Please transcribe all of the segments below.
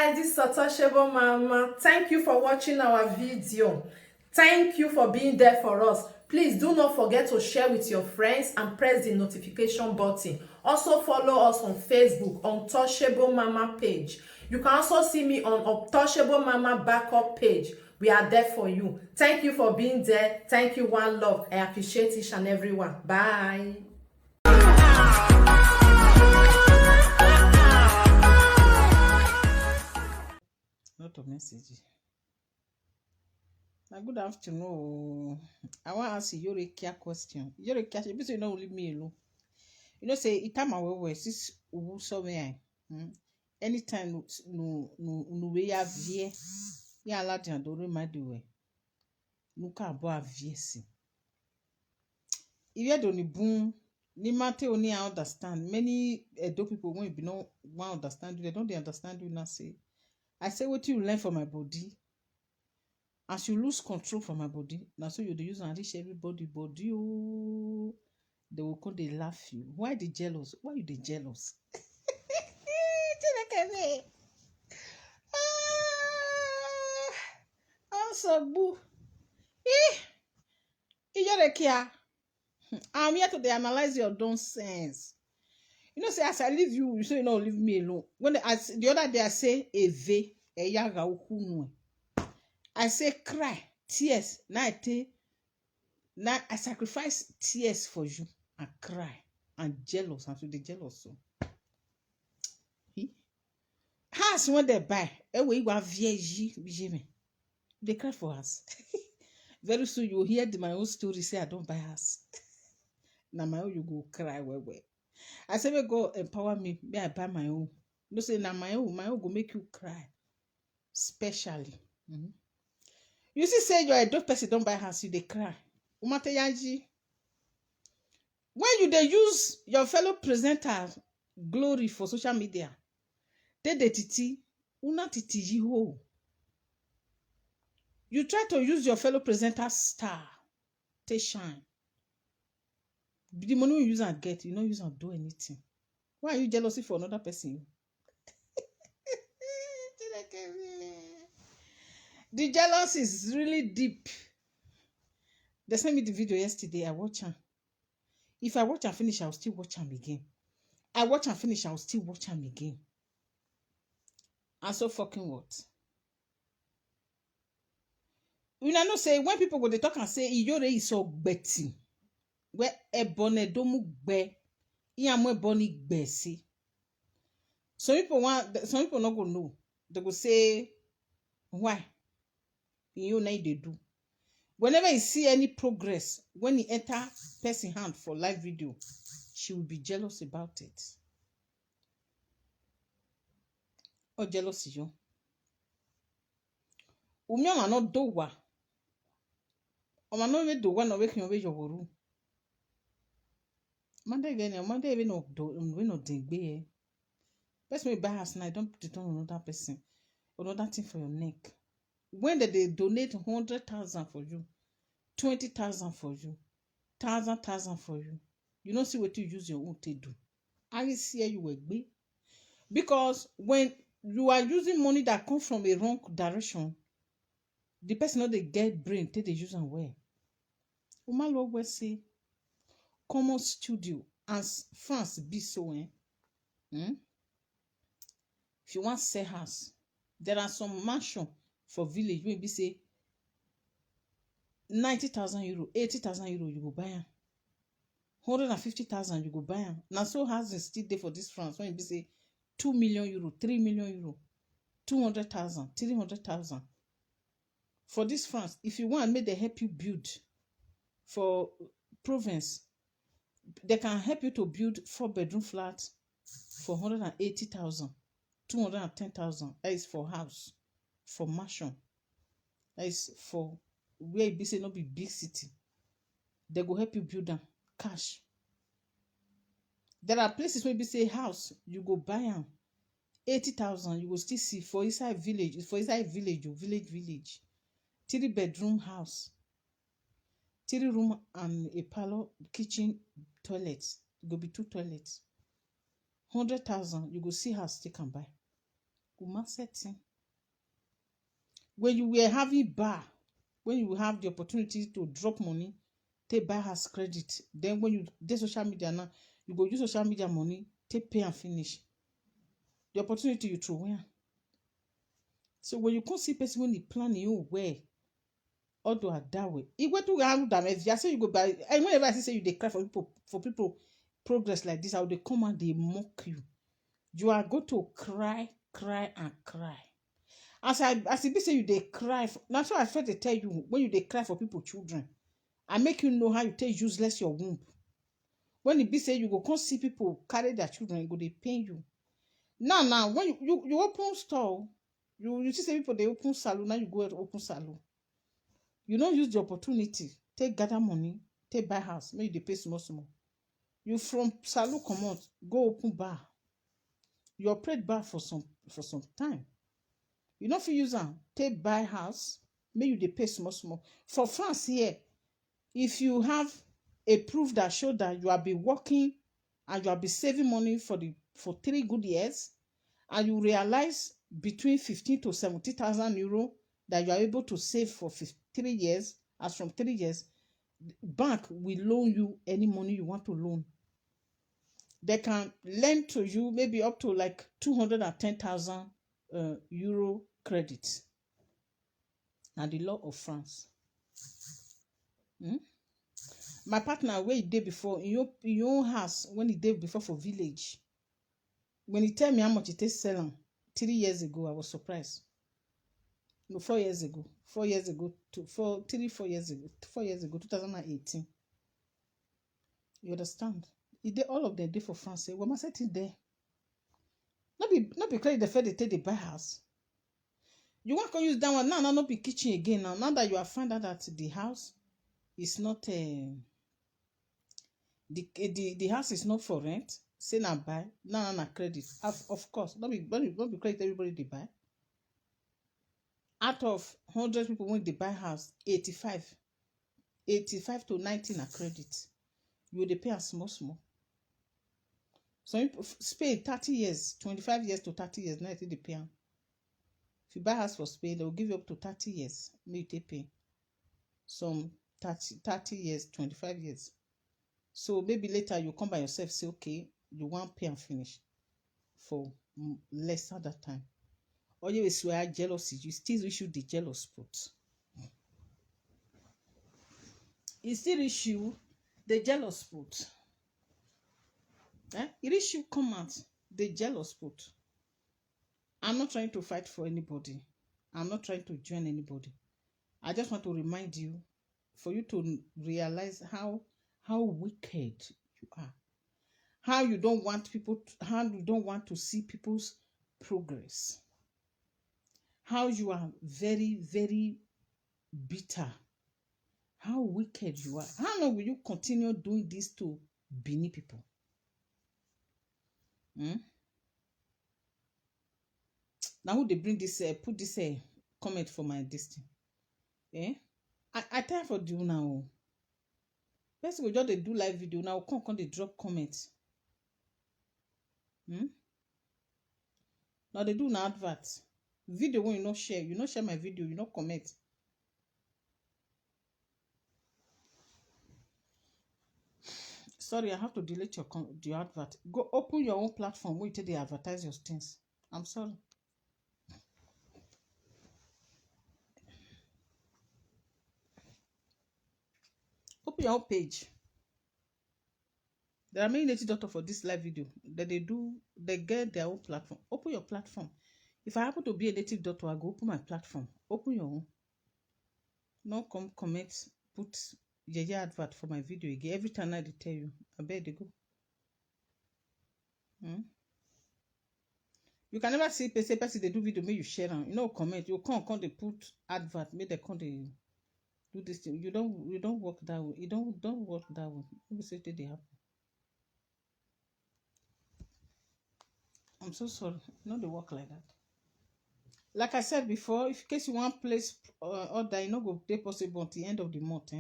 guys, this is Untouchable Mama. Thank you for watching our video. Thank you for being there for us. Please do not forget to share with your friends and press the notification button. Also follow us on Facebook, Untouchable Mama page. You can also see me on Untouchable Mama backup page. We are there for you. Thank you for being there. Thank you, one love. I appreciate each and everyone. Bye. Not a message. Now, good afternoon. I want to ask Iyore a question. Iyore, because you don't leave me alone. You know, say it time I will sis who somewhere. Anytime no we have vie. Ya la di adore my do. No ka bo avie si. If you don't boom, ni mate only understand. Many Edo people when you know want understand you, they don't understand you now say. I say what you learn from my body. As you lose control from my body, now so you dey use and reach everybody body. Oh, they will come they laugh you. Why they jealous? Why you they jealous? Also boo. Iyore kia. I'm here to analyze your nonsense. You know, say as I leave you, you say you don't leave me alone. When the other day I say eve eyaga ukunu. I say cry, tears. Now I sacrifice tears for you and cry and jealous and so they jealous so. House when they buy, we go vieji. They cry for us. Very soon you hear my own story say I don't buy house. Now my own you go cry well. I say we go empower me, may I buy my own. No say now my own go make you cry. Specially. You see, say you're a dope person, don't buy house, you they cry. Umate yaji. When you they use your fellow presenter glory for social media, they titi, una titi jiho. You try to use your fellow presenter star, to shine. The money you use and get, you don't use and do anything. Why are you jealousy for another person? The jealousy is really deep. They sent me the video yesterday. I watch them. If I watch and finish, I'll still watch them again. I watch and finish, I'll still watch them again. And so fucking what? You know, say when people go they talk and say Iyore is so betting. Where ebone domu be, iyamwe boni besi. Some people not go know. They go say, why? You know they do. Whenever you see any progress, when you enter person hand for live video, she will be jealous about it. Or jealousy, yo. Umyama no dowa. Oma no we dowa no we can we yoworu. Monday we no do we no dingbe. Person me buy house now, don't put it on another person. Another thing for your neck. When they donate 100,000 for you, 20,000 for you, 1,000 for you, you don't see what you use your own to do. I see you will be. Because when you are using money that comes from a wrong direction, the person know they get brain, they use and wear. Umalo will say, common studio, as France be so, If you want to sell house, there are some mansion for village wey be say 90,000 euro, 80,000 euro you go buy am. 150,000 you go buy am. Now so houses still there for this France when be say 2 million euro, 3 million euro, 200,000, 300,000. For this France, if you want, make they help you build for province, they can help you to build 4-bedroom flats for 180,000, 210,000. That is for house. For mansion, that is for where it be say not be big city. They go help you build them cash. There are places where be say house you go buy them 80,000. You go still see for inside village. For inside village, 3-bedroom house, 3 room and a parlor, kitchen, toilet. It go be 2 toilets. 100,000. You go see house they can buy. Uma setting. When you were having bar, when you have the opportunity to drop money, take buy house credit. Then when you do social media now, you go use social media money, take pay and finish. The opportunity you throw away. So when you come see person when they plan you well, although that way, it went to have damage. I say you go buy. And whenever I say you they cry for people progress like this, how they come and they mock you. You are going to cry, cry, and cry. As it be say you they cry. That's why I try to tell you when you they cry for people children. I make you know how you take useless your womb. When it be say you go come see people carry their children, go they pain you. Now when you open store, you see say people they open salon, now you go to open salon. You don't use the opportunity, take gather money, take buy house, maybe they pay small. You from salon come out, go open bar. You operate bar for some time. You don't feel use them, take buy house, maybe they pay small. For France here, if you have a proof that show that you have been working and you have been saving money for 3 good years, and you realize between 15 to 70,000 euro that you are able to save for 3 years, as from 3 years, bank will loan you any money you want to loan. They can lend to you maybe up to like 210,000 euro credit. Now the law of France. My partner, where he did before, in your own house, when he did before for village, when he tell me how much it is selling 3 years ago, I was surprised. No, 4 years ago. 4 years ago, 4 years ago, 2018. You understand? It did all of them did for France. Well, I said it there. Not be credit the fact they take the buy house. You want to use that one now, not be kitchen again. Now that you have found out that the house is not the house is not for rent. Say now buy now credit. Of course, not be credit everybody they buy. Out of 100 people when they buy house, 85 to 90 na credit. You will pay a small. Some people Spain 30 years, 25 years to 30 years, now they pay. If you buy house for Spain, they will give you up to 30 years. Maybe they pay. Some 30 years, 25 years. So maybe later you come by yourself, say, okay, you want pay and finish for less at that time. Or you swear jealousy, you still issue the jealous put. You still issue the jealous put. It issue come out the jealous put. I'm not trying to fight for anybody. I'm not trying to join anybody. I just want to remind you, for you to realize how wicked you are. How you don't want to see people's progress. How you are very, very bitter. How wicked you are. How long will you continue doing this to Benin people? Now who they bring this put this comment for my destiny? I tell for do now. First we just they do live video now. Come they drop comments. Now they do an advert. Video when you not share my video, you not comment. Sorry, I have to delete your advert. Go open your own platform where they advertise your things. I'm sorry. Open your own page. There are many native doctors for this live video that they get their own platform. Open your platform. If I happen to be a native doctor, I go open my platform. Open your own. No come comment, put your advert for my video again. Every time I tell you, I bet they go. You can never see person they do video, make you share them. You know, comment. You can't they put advert, make they can't they do this thing. You don't work that way. You don't work that way. Maybe say they happen. I'm so sorry. No, they work like that. Like I said before, if in case you want place order, you know go dey possible until the end of the month.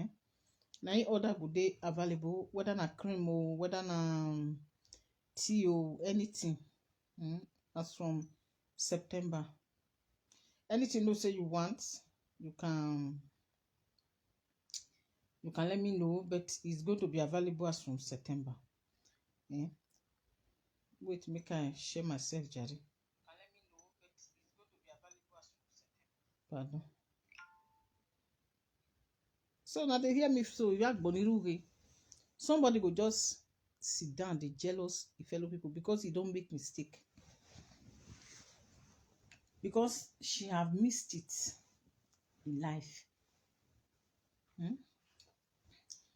Now your order go dey available, whether na cream or whether na tea or anything. As from September. Anything you say you want, you can let me know, but it's going to be available as from September. Yeah. Wait, make I share myself, Jerry. Can let me know, but it's going to be available as from September. Pardon. So now they hear me, so you have Boniruge. Somebody go just sit down, they jealous the fellow people because he don't make mistake. Because she have missed it in life.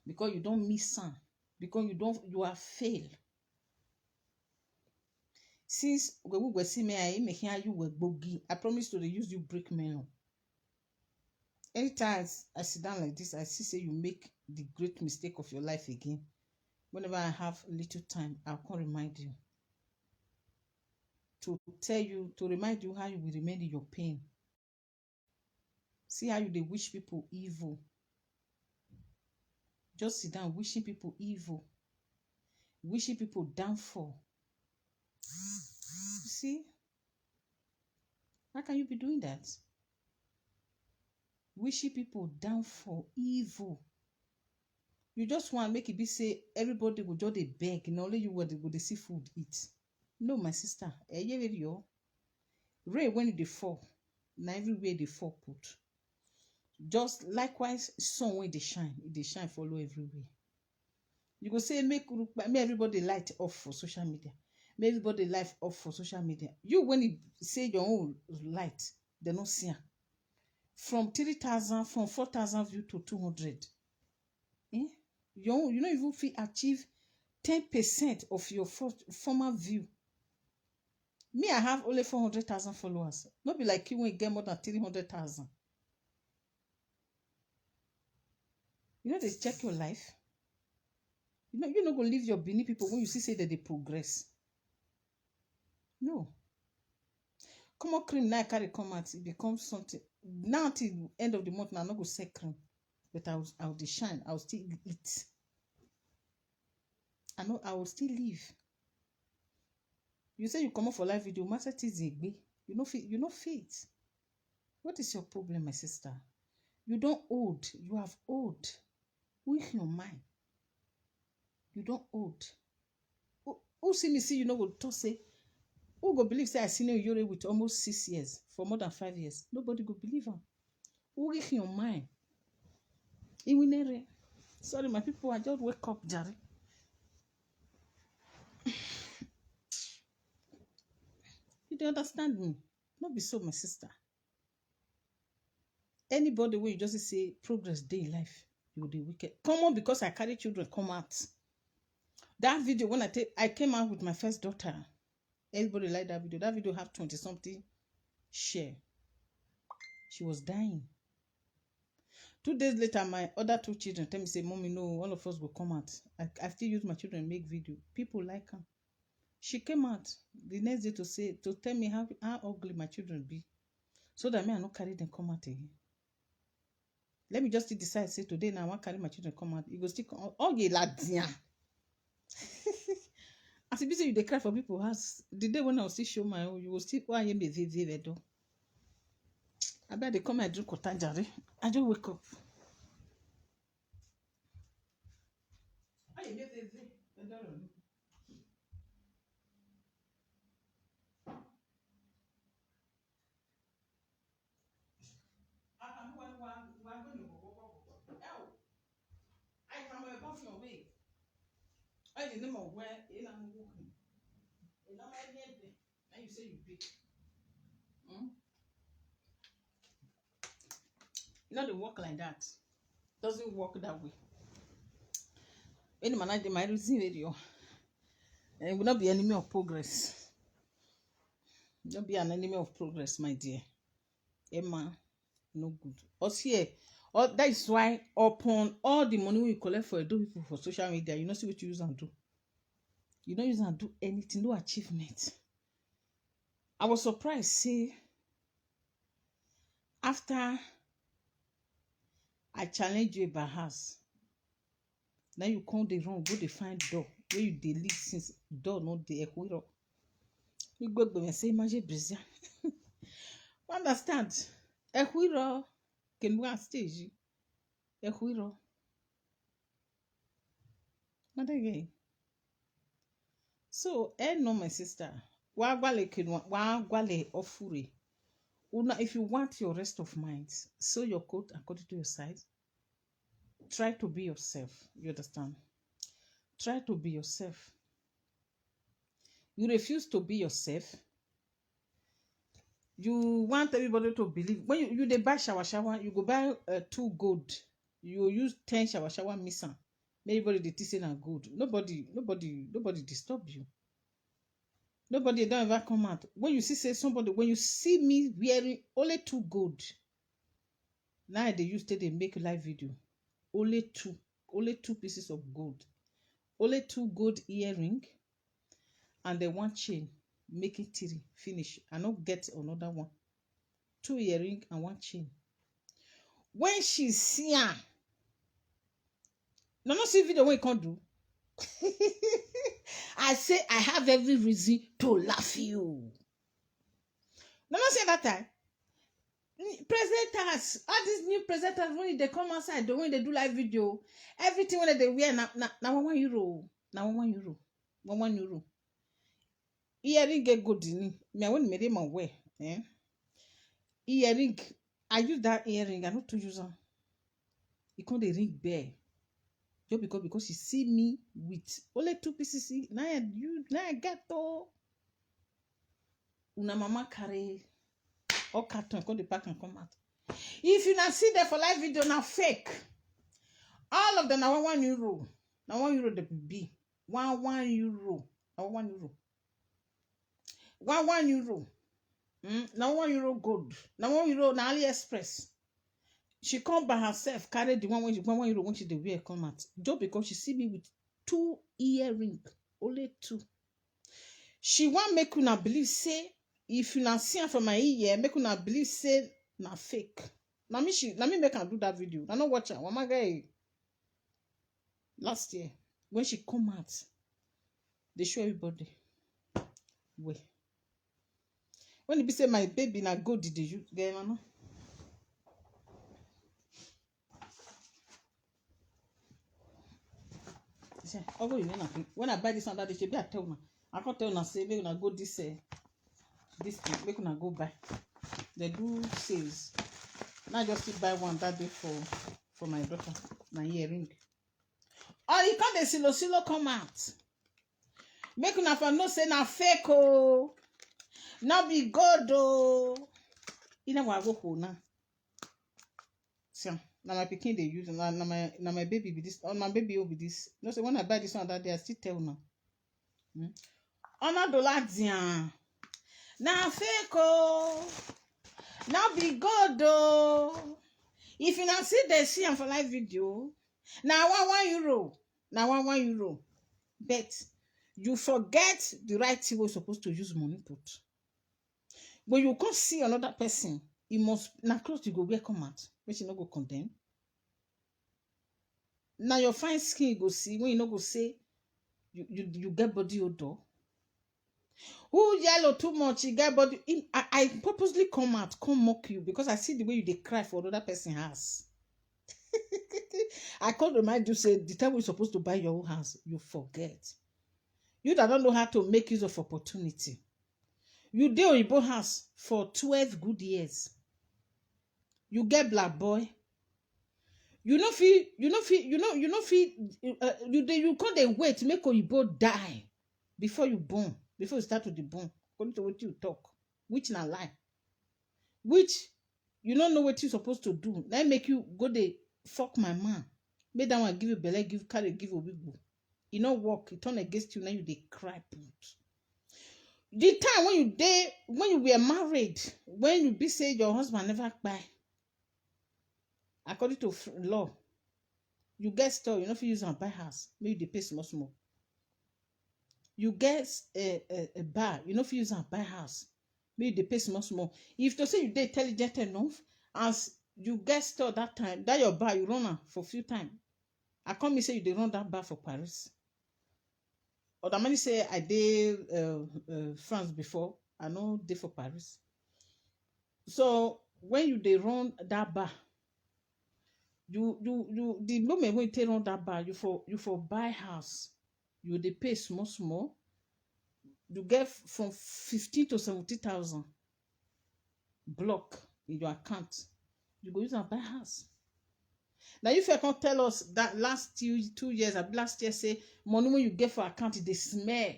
Because you don't miss some. Because you have failed. Since we see me, I promise to use you break melon. Anytime I sit down like this, I see you make the great mistake of your life again. Whenever I have little time, I'll come remind you. To tell you, to remind you how you will remain in your pain. See how they wish people evil. Just sit down wishing people evil. Wishing people downfall. You see? How can you be doing that? Wishing people downfall, evil. You just want to make it be say everybody will just beg and only you will see food eat. No, my sister. Rain when they fall, now everywhere they fall put. Just likewise, sun when they shine follow everywhere. You go say make everybody light off for social media. Make everybody life off for social media. You when you say your own light, they don't see. From 3,000, from 4,000 view to 200. You don't even feel achieve 10% of your former view. Me, I have only 400,000 followers. Not be like you when you get more than 300,000. You know they check your life. You're not gonna leave your Benin people when you say that they progress. No. Common cream now carry come out, it becomes something. Now till the end of the month, now I'm not gonna sell cream. But I'll shine, I'll still eat. I will still live. You say you come up for live video, master is a gbe. You know fit. What is your problem, my sister? You don't old. You have old. With your mind. You don't old. Who see me see you know go talk say, who go believe say I seen Iyore with almost 6 years, for more than 5 years? Nobody go believe her. Who with your mind? Sorry, my people, I just wake up, Jerry. You don't understand me? Not be so, my sister. Anybody where you just say progress day in life, you will be wicked. Come on, because I carry children, come out. That video, when I came out with my first daughter, everybody liked that video. That video have 20-something share. She was dying. 2 days later, my other 2 children tell me, say, Mommy, no, all of us will come out. I still use my children make video. People like her. She came out the next day to tell me how ugly my children be. So that me, I not carry them come out again. Let me just decide, say, today now I want to carry my children come out. You go still come out. Oh, you ladia. As if you dey cry for people house. The day when I will still show my own, you will still why you be very. I bet they come and drink water, Jerry. I just wake up. I the name of where I'm walking. And you say you big. You know they work like that. Doesn't work that way. Any man I did my video. And it will not be enemy of progress. Don't be an enemy of progress, my dear. Emma, no good. Us here. That is why upon all the money we collect for do people for social media, you know see what you use and do. You don't use and do anything, no achievement. I was surprised, see, after I challenge you about house, now you come the wrong, go to find door where you delete since door not the equator. You go and say, Imagine Brazil. Understand? Ehuiro can we stage. Ehuiro. Not again. So, no, my sister. Wagwale can wagwale ofure. Una, if you want your rest of mind, sew your coat according to your size. Try to be yourself. You understand? Try to be yourself. You refuse to be yourself. You want everybody to believe. When you they buy shower, you go buy 2 gold. You use 10 shower missing. Everybody they think say na good. Nobody disturb you. Nobody don't ever come out. When you say somebody, when you see me wearing only 2 gold, now they use they make live video. Only 2 pieces of gold. Only 2 gold earring and then 1 chain. Make it 3. Finish. I not get another one. 2 earring and 1 chain. When she see her, no see video when you can't do. I say I have every reason to laugh you. No say that time. Presenters, all these new presenters when they come outside, when they do live video, everything when they wear now €1. Now €1. €1. Earring get good in me. I want to make my wear. Earring, I use that earring. I not to use them. You can't the ring bare. Just because you see me with only 2 pieces. Now I get to. Una mama carry all carton come the pack and come out. If you not see there for live video now fake. All of them now €1. Now €1 the be €1. Now €1. €1. Now €1 gold. Now €1 na AliExpress. She come by herself, carry the one when €1 when she the wear come out. Just because she see me with 2 earrings. Only 2. She want make una believe say if you not see her from my ear, make una believe say na fake. Now me make her do that video. I not watch her. One my guy last year when she come out, they show everybody. Wait. When it be say my baby na go did you get mama? Oh, you know, when I buy this one that they should be I tell me. I can't tell una say make una go this thing, make una go buy. They do sales. Now just to buy one that day for my daughter, my earring. Or you can't the silo come out. Make una for no say na fake oh. Not be good oh. You know what I go for now. So now my pikin they use now my baby be this. On my baby will be this. No say when I buy this one that day I still tell now. $1 dian. Na fake oh. Now be good oh. If you not see they see am for live video, now €1. Now €1. Bet you forget the right thing we're supposed to use money put. When you can't see another person, it must now close to go where come out, which you not go condemn. Now your fine skin you go see when you not go say you get body odor. Who yellow too much, you get body. I purposely come out, come mock you because I see the way you they cry for another person's house. I can't remind you say the time we're supposed to buy your own house, you forget. You that don't know how to make use of opportunity. You did Oyibo house for 12 good years. You get black boy. You can't they wait to make Oyibo die before you born, before you start to the born. According to what you talk, which na lie. Which you don't know what you're supposed to do. Now make you go they fuck my man. Make that one give you belly, give carry, give a wiggle. You know work, it turn against you, now you they cry put. The time when you were married, when you be say your husband never buy, according to law, you get store, you know if you use and buy house, maybe they pay small. You get a bar, you know if you use and buy house, maybe they pay small. If to say you dey intelligent enough, as you get store that time, that your bar you run am for few time. I come me say you dey run that bar for Paris. Or the many say I did France before. I know they for Paris. So when you dey run that bar, you the moment when you take run that bar, you for buy house, you dey pay small small, you get from 15 to 70,000 block in your account, you go use am buy house. Now if you can tell us that last 2 years or last year say money when you get for account dey smell,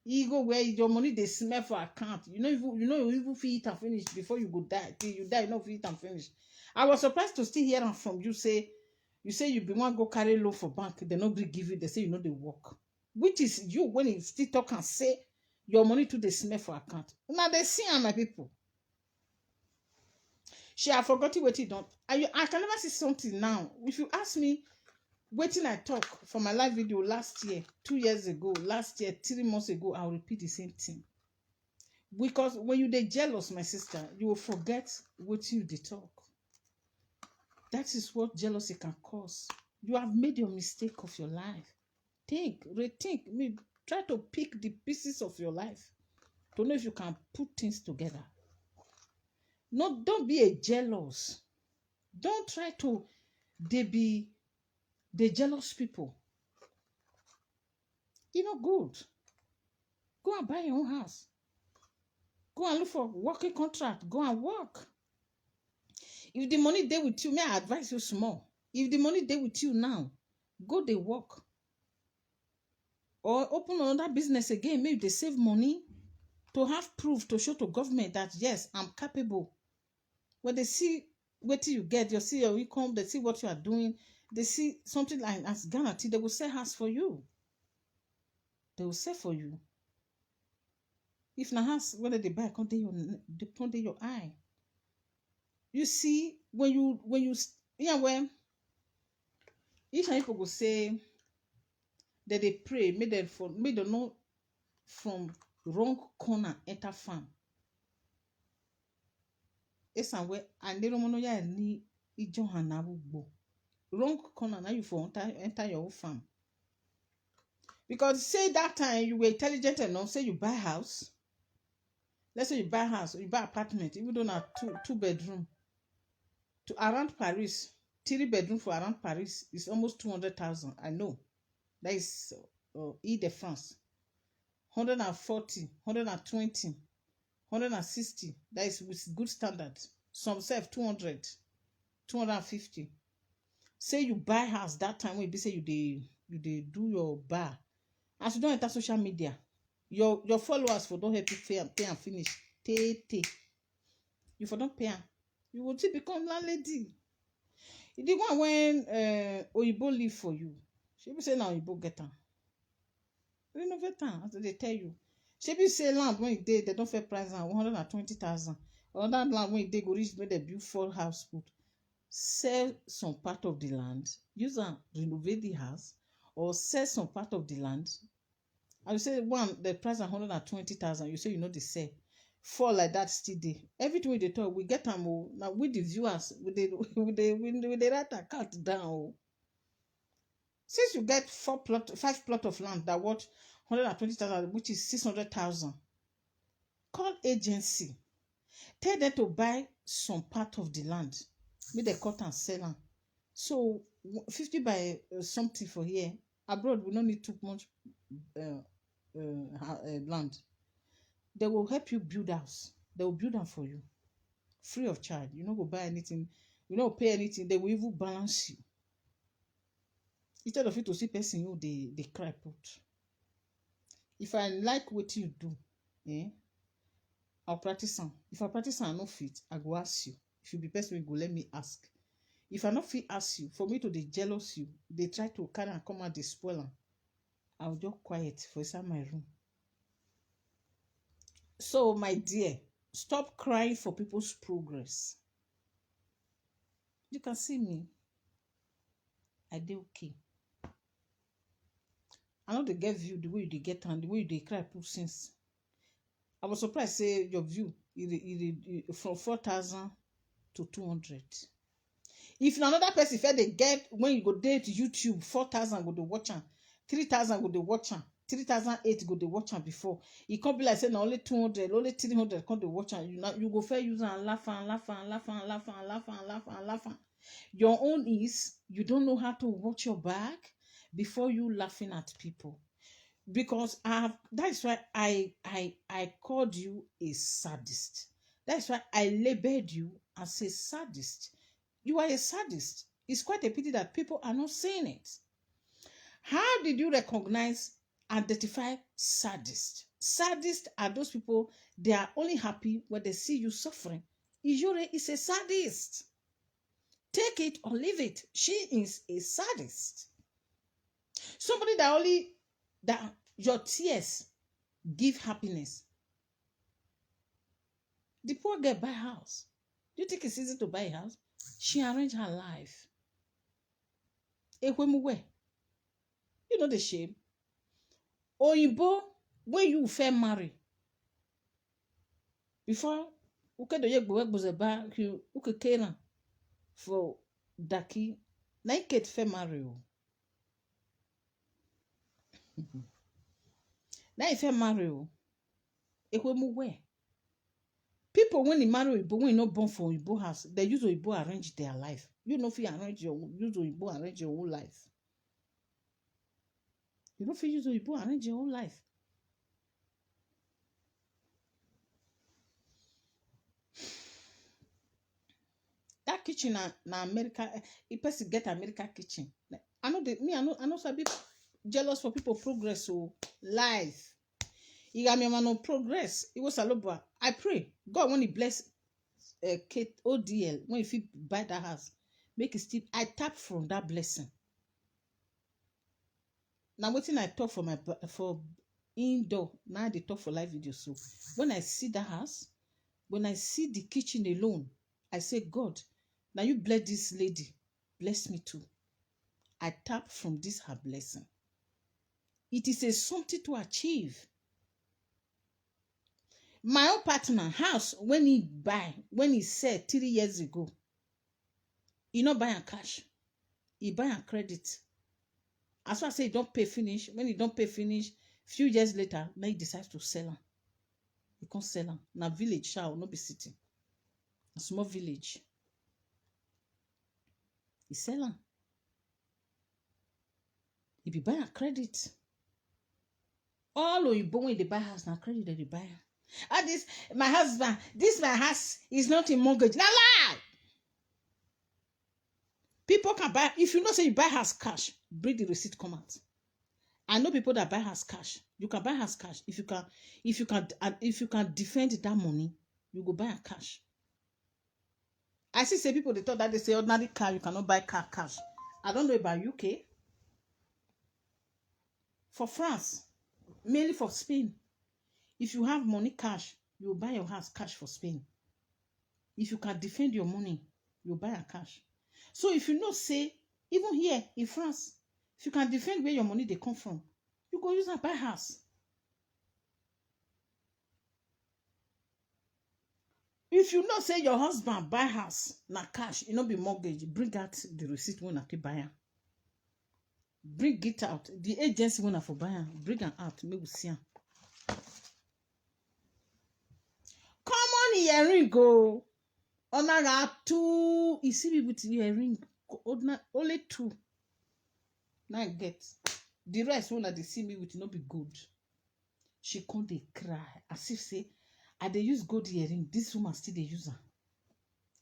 e go where your money dey smell for account, you even fit eat and finish before you go die. Till you die you no fit eat and finish. I was surprised to still hear am from you say you be wan go carry loan for bank, they no gree give you, they say you no dey work, which is you when you still talk and say your money too dey smell for account. Una dey see am, my people. She have forgotten wetin don. I can never see something now. If you ask me wetin I talk for my live video last year, 2 years ago, last year, 3 months ago, I will repeat the same thing. Because when you dey jealous, my sister, you will forget wetin you dey talk. That is what jealousy can cause. You have made your mistake of your life. Think, rethink, try to pick the pieces of your life to know if you can put things together. No, don't be a jealous. Don't try to be the jealous people. E no good. Go and buy your own house. Go and look for working contract. Go and work. If the money dey with you, may I advise you small. If the money dey with you now, go dey work. Or open another business again. Maybe they save money to have proof to show to government that yes, I'm capable. When they see what you get, you see your income, they see what you are doing, they see something like as guarantee, they will say house for you. They will say for you. If na house, whether they buy, come dey your eye. You see, when you when each people go say that they pray, make them not from wrong corner enter farm. Esanwe andero mono ya ni ijo hanabugbo. Wrong corner now you for enter your own farm. Because say that time you were intelligent enough, say you buy house. Let's say you buy house, you buy apartment, even though not two bedroom. To around Paris, 3 bedroom for around Paris is almost 200,000. I know. That is Ile-de-France. 140, 120, 160. That is with good standard. Some say 200, 250. Say you buy house that time when you say you dey do your bar. As you don't enter social media, your followers for don't help you pay and finish. You for don't pay. You will still become landlady. The one when Oyibo leave for you, she be say now Oyibo get am. Renovate am as they tell you. She be say land when it dey, they don't fair price am 120,000. Another land when it dey go reach when they build 4 house put. Sell some part of the land, use and renovate the house, or sell some part of the land. I will say one the price 120,000. You say you know the sell. 4 like that still dey. Everything they talk, we get them now with the viewers, with the write account down. Since you get 5 plot of land that worth 120,000, which is 600,000, call agency. Tell them to buy some part of the land. Make they cut and sell them. So 50 by something for here. Abroad, we don't need too much land. They will help you build house. They will build them for you. Free of charge. You don't go buy anything. You don't pay anything. They will even balance you. Instead of you to see person you they cry put. If I like what you do, I'll practice some. If I practice and I no fit, I go ask you. If you be person, go let me ask. If I not fit ask you, for me to dey jealous you, they try to carry and come out, they spoil them. I'll just quiet for inside my room. So, my dear, stop crying for people's progress. You can see me. I dey okay. I know they get view the way you dey get and the way you dey cry put since. I was surprised say your view from 4,000 to 200. If another person felt they get when you go there to YouTube, 4,000 go to watch am, 3,000 go to watch am. 3008 go dey watch am before. E come be like say na only 200, only 300 come dey watch am. You go first use am laugh am, laugh am, laugh am, laugh am, laugh am, laugh am, laugh am. Your own is you don't know how to watch your back before you laughing at people. Because that's why I called you a sadist. That's why I labeled you as a sadist. You are a sadist. It's quite a pity that people are not saying it. How did you identify sadists? Sadists are those people, they are only happy when they see you suffering. Iyore is a sadist. Take it or leave it. She is a sadist. Somebody that your tears give happiness. The poor girl buy a house. Do you think it's easy to buy a house? She arranged her life. You know the shame. Oyinbo, when you fair marry, before for daki, na iket fair marry. Na ife marry. People when they marry Oyibo, when not born for Oyibo house, they use Oyibo arrange their life. You know if you use Oyibo arrange your whole life. You know if you use Oyibo arrange your whole life. That kitchen na America, a person get America kitchen. I know some people jealous for people progress so life. You got me no progress. It was a lot. I pray God when He bless Kate ODL when if He buy that house, make it still. I tap from that blessing. Now waiting I talk for indoor. Now they talk for live video. So when I see the house, when I see the kitchen alone, I say God, now you bless this lady, bless me too. I tap from this her blessing. It is a something to achieve. My own partner house when he said 3 years ago, he not buy a cash, he buy a credit. As I say, he don't pay finish. When he don't pay finish, few years later, now he decides to sell her. He can't sell her. Now village shall not be city. A small village. He sell her. He be buy a credit. All of you when they buy house now credit that they buy her. This my husband, this my house is not in mortgage. Now lie. People can buy if you know say you buy house cash, bring the receipt come out. I know people that buy house cash. You can buy house cash if you can defend that money, you go buy a cash. I see say people they thought that they say ordinary car you cannot buy car cash. I don't know about UK. For France, mainly for Spain. If you have money cash, you will buy your house cash for Spain. If you can defend your money, you buy a cash. So if you know, say, even here in France, if you can defend where your money they come from, you go use and buy house. If you know, say your husband buy house, na cash, it not be mortgage, bring out the receipt when I keep buying. Bring it out. The agency when I for buying, bring it out, maybe we see. Common earring go. Onara 2. You see me with earring. Only 2. Now I get. The rest when they see me with no be good. She can't they cry. As if say, I they use gold earring. This woman still they use her.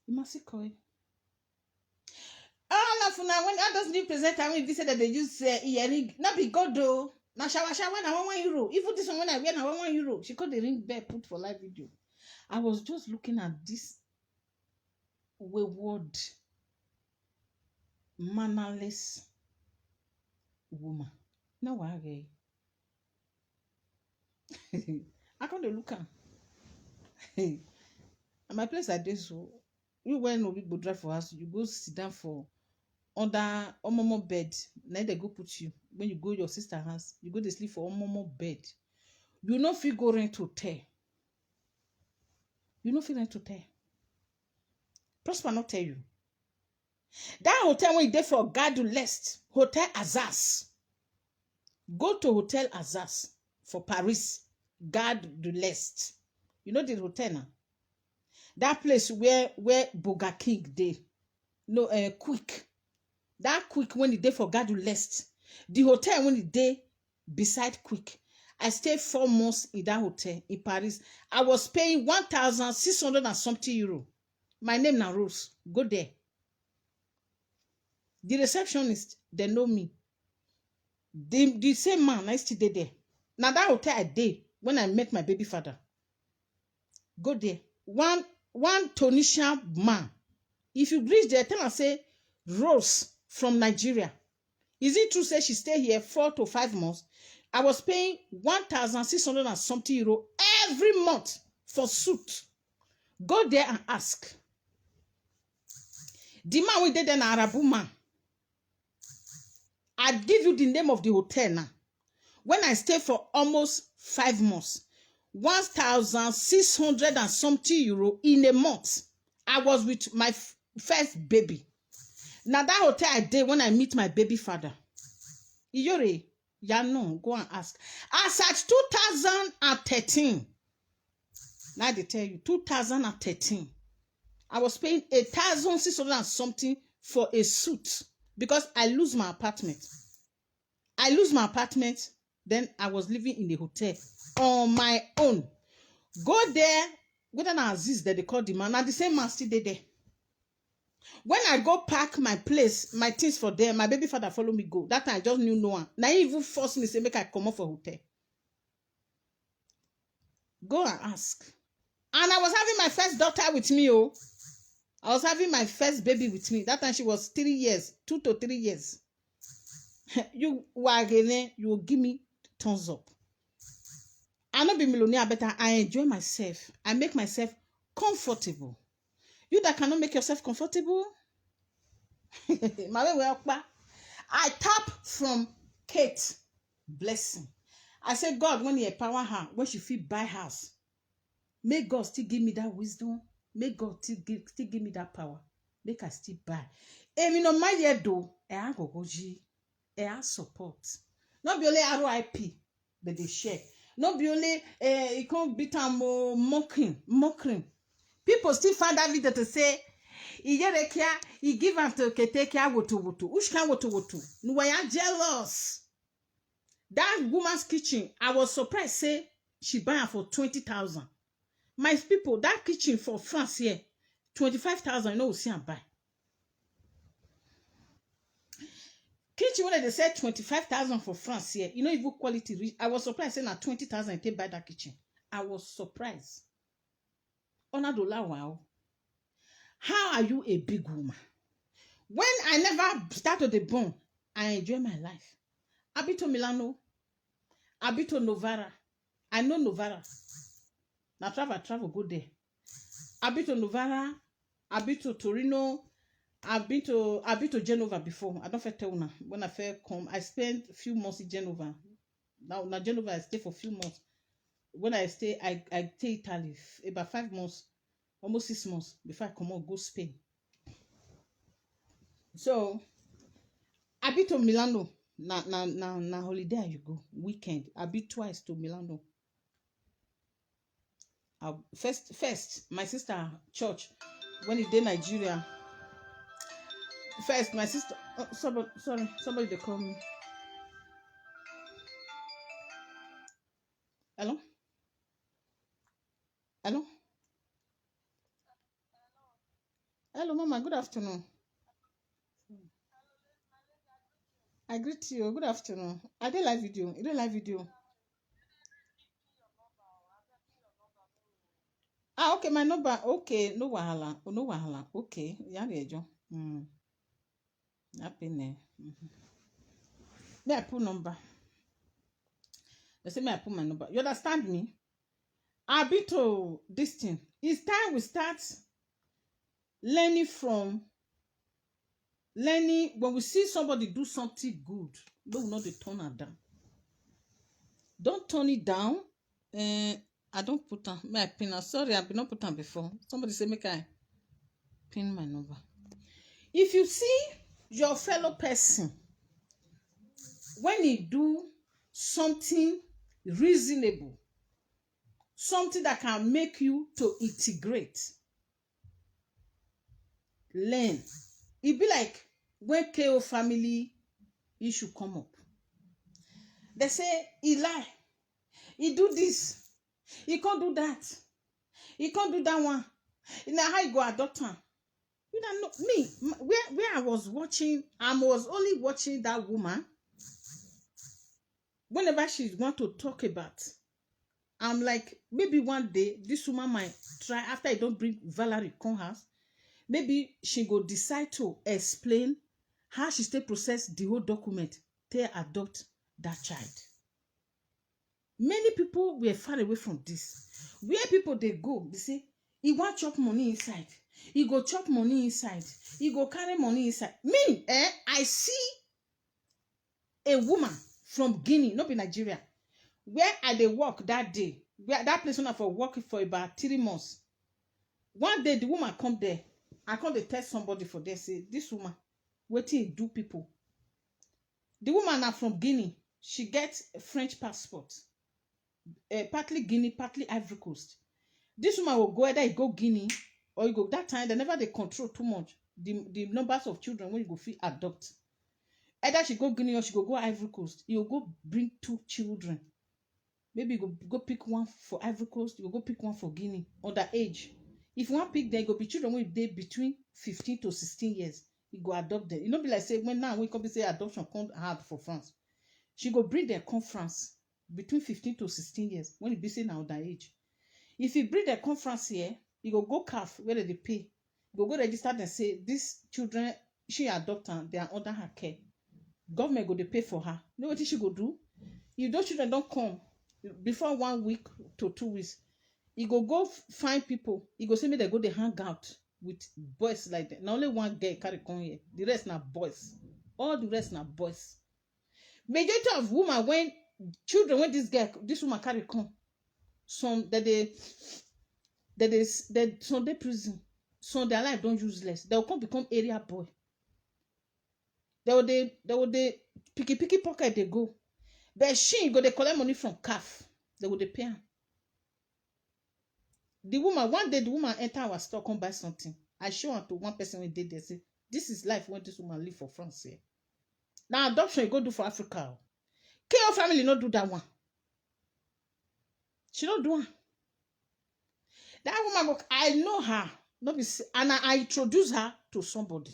You must see coy. All of now when others new presenter when they say that they use earring, not be good though. Now shower na 1 euro. Even this one when I wear na 1 euro. She called the ring bear put for live video. I was just looking at this wayward, mannerless woman. Now why? I can't look at. At my place like this, so you when no go drive for us, you go sit down for under omomo bed. Now they go put you when you go your sister house. You go to sleep for omomo bed. You no fit go rent hotel. You no fit rent hotel. Prosper not tell you. That hotel when you there for Gadu Lest, Hotel Azaz. Go to Hotel Azaz for Paris, Gare de l'Est. You know the hotel now? That place where Burger King dey. No, Quick. That Quick when e dey for Gare de l'Est. The hotel when e dey beside Quick. I stayed 4 months in that hotel in Paris. I was paying 1,600 and something euro. My name na Rose. Go there. The receptionist, they know me. The same man, I still dey there. Now that hotel I dey when I met my baby father. Go there. One Tunisian man. If you reach there, tell her say Rose from Nigeria. Is it true say she stay here 4 to 5 months? I was paying 1,600 and something euro every month for suit. Go there and ask. The man we did an Arabu man. I give you the name of the hotel now. When I stayed for almost 5 months, 1,600 and something euro in a month. I was with my first baby. Now that hotel I did when I meet my baby father. Iyore, no, go and ask. As at 2013, now they tell you 2013, I was paying 1,600 and something for a suit because I lose my apartment. Then I was living in the hotel on my own. Go there, with an Aziz that they call the man. Now the same man still there. When I go pack my place, my things for them, my baby father follow me go. That time I just knew no one. Now he even forced me to say, make I come up for hotel. Go and ask. And I was having my first daughter with me, oh. I was having my first baby with me. That time she was 3 years, 2 to 3 years. You will give me thumbs up. I not be millionaire, but I enjoy myself. I make myself comfortable. You that cannot make yourself comfortable, I tap from Kate blessing. I say, God, when you empower her, when she feel buy house, may God still give me that wisdom. May God still give me that power. Make her still buy. And you know, my dear though, I go support. Not be only RIP that they share. Not be only it can't be time mocking. People still find that video to say, Iyore kia, he give am to Ketekia wotu. Which kind wotu? No, I am jealous. That woman's kitchen, I was surprised. Say she buy her for 20,000. My people, that kitchen for France here, 25,000. You know, we see and buy. Kitchen when they said 25,000 for France here, you know, even quality. I was surprised. Saying at 20,000, they buy that kitchen. I was surprised. Wow. How are you a big woman? When I never started the bone, I enjoy my life. I been to Milano. I been to Novara. I know Novara. Now travel, go there. I been to Novara. I been to Torino. I've been to Genova before. I don't tell you now. When I first come, I spent a few months in Genova. Now Genova, I stay for a few months. When I stay, I stay Italy about 5 months, almost 6 months before I come out go Spain. So I been to Milano. Na holiday you go weekend. I been twice to Milano. First, my sister church when it did Nigeria. First, my sister. Oh, somebody they call me. Hello. Hello, Mama. Good afternoon. I greet you. Good afternoon. I did live video. You did live video. Ah, okay, my number. Okay, no wahala. Oh, no wahala. Okay, yeah, Joe. Happy ne. May I put number? They say may I put my number. You understand me? I be to this thing. It's time we start learning when we see somebody do something good. Don't not turn it down. Don't turn it down. I don't put on my pin. Sorry, I've been not put on before. Somebody say make I pin my number. If you see your fellow person when he do something reasonable, something that can make you to integrate, learn. It be like when KO family issue come up. They say he lie, he do this, he can't do that, he can't do that one. Now how you go adopt am? You don't know me. Where I was watching, I was only watching that woman. Whenever she want to talk about, I'm like, maybe one day this woman might try, after I don't bring Valerie come house, maybe she go decide to explain how she still process the whole document to adopt that child. Many people were far away from this. Where people they go, they say, he want chop money inside. He go chop money inside. He go carry money inside. Me, I see a woman from Guinea, not in Nigeria, where I dey work that day, where that place when I for work for about 3 months. One day the woman come there. I come to tell somebody for there, say, this woman, wetin do people. The woman na from Guinea. She gets a French passport. Partly Guinea, partly Ivory Coast. This woman will go either you go Guinea or you go that time. They never they control too much the numbers of children when you go free adopt. Either she go Guinea or she go Ivory Coast. You go bring 2 children. Maybe you go pick one for Ivory Coast. You go pick one for Guinea. Underage. If you want pick them, you go be children when they between 15 to 16 years. You go adopt them. You know, be like say when now we come say adoption come hard for France. She go bring their conference between 15 to 16 years when it be say now underage. If you bring the conference here, you go CAF where they pay. You go register and say these children she adopt and they are under her care. Government go they pay for her. You know what she go do? If those children don't come before 1 week to 2 weeks, you go find people. You go say me they go they hang out with boys like that. Now only one girl carry come here. The rest now boys. All the rest now boys. Majority of women when children when this woman carry come. Some that some they prison, some their life don't useless. They will come become area boy. They will picky pocket they go. But she go they collect money from CAF. They will they pay her. The woman one day the woman enter our store come buy something. I show her to one person when they say this is life when this woman live for France here. Now adoption you go do for Africa. KO family not do that one. She don't do one. That woman, I know her. Not be, and I introduce her to somebody.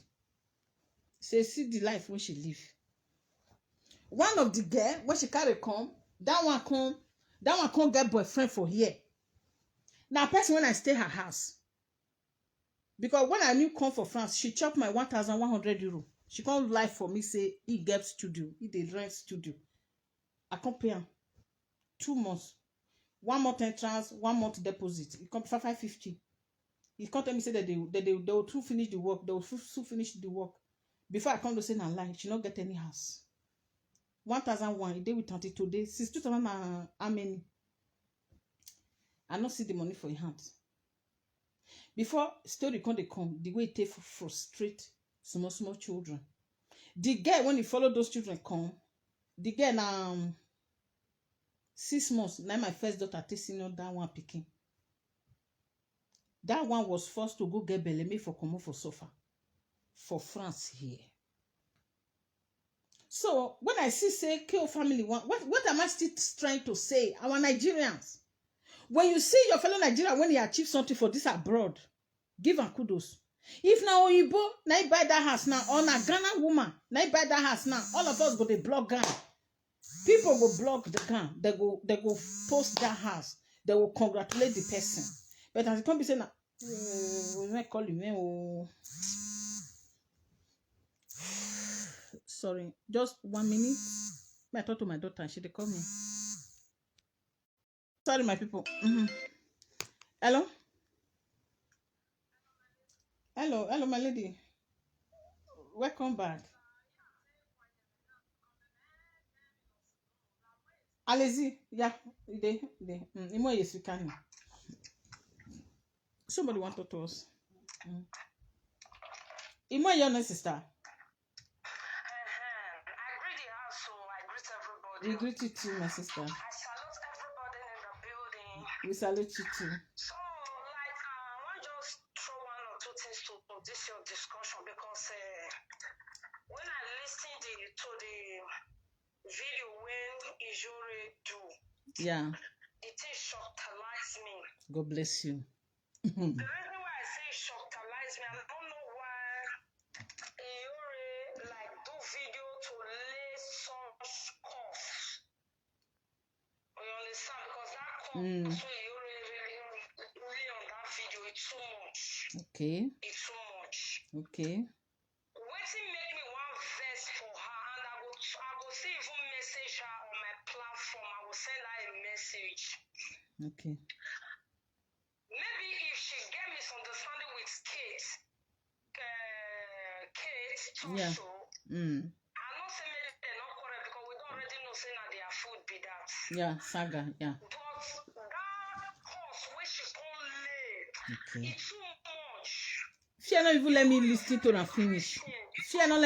Say, see the life when she live. One of the girl, when she carry come, that one come get boyfriend for here. Now, person when I stay her house. Because when I knew come for France, she chopped my 1,100 euro. She come live for me, say, he get studio, he dey rent studio. I come pay him 2 months. 1 month entrance, 1 month deposit. It come 550. He come tell me say that they will too finish the work. They will soon finish the work. Before I come to say na lie, she not get any house. 1,001. A day with 32 days. Since 2000 how many? I not see the money for your hand. Before story come they come, the way it take frustrate small children. The girl when he follow those children come, the girl now. 6 months, now my first daughter tasting on that one picking. That one was forced to go get beleme for come for sofa for France here. So when I see say KO family one, what am I still trying to say? Our Nigerians, when you see your fellow Nigerian when he achieve something for this abroad, give them kudos. If now Oyibo, now buy that house now, or na Ghana woman, now buy that house now, all of us go to block Ghana. People will block the gun. They go post that house. They will congratulate the person. But as it come be saying, we might call him. Sorry, just 1 minute. I talk to my daughter and she they call me. Sorry, my people. Hello, my lady. Welcome back. Allez-y, yeah, Imo yesikani. Somebody want to talk to us. Imo your sister. I greet the house, so I greet everybody. We greet you too, my sister. I salute everybody in the building. We salute you too. So, like, I want to just throw one or two things to this your discussion because when I listened to the video when Iyore do, Yeah. it is shocked me. God bless you. The reason why I say shocked me, I don't know why Iyore like do video to lay such cough. You understand? Because that cough, so Iyore really on that video, it's too much. Okay. It's too much. Okay. Wetin make me one verse for her, and I go see even message her on my platform. I will send her a message. Okay. Maybe if she get misunderstanding with Kate Yeah. show. I not say maybe they're not correct because we don't already know say that their food be that. Yeah, saga, yeah. But that course where she gon' lay, Okay. it's too much. She not even let me listen to her finish. She not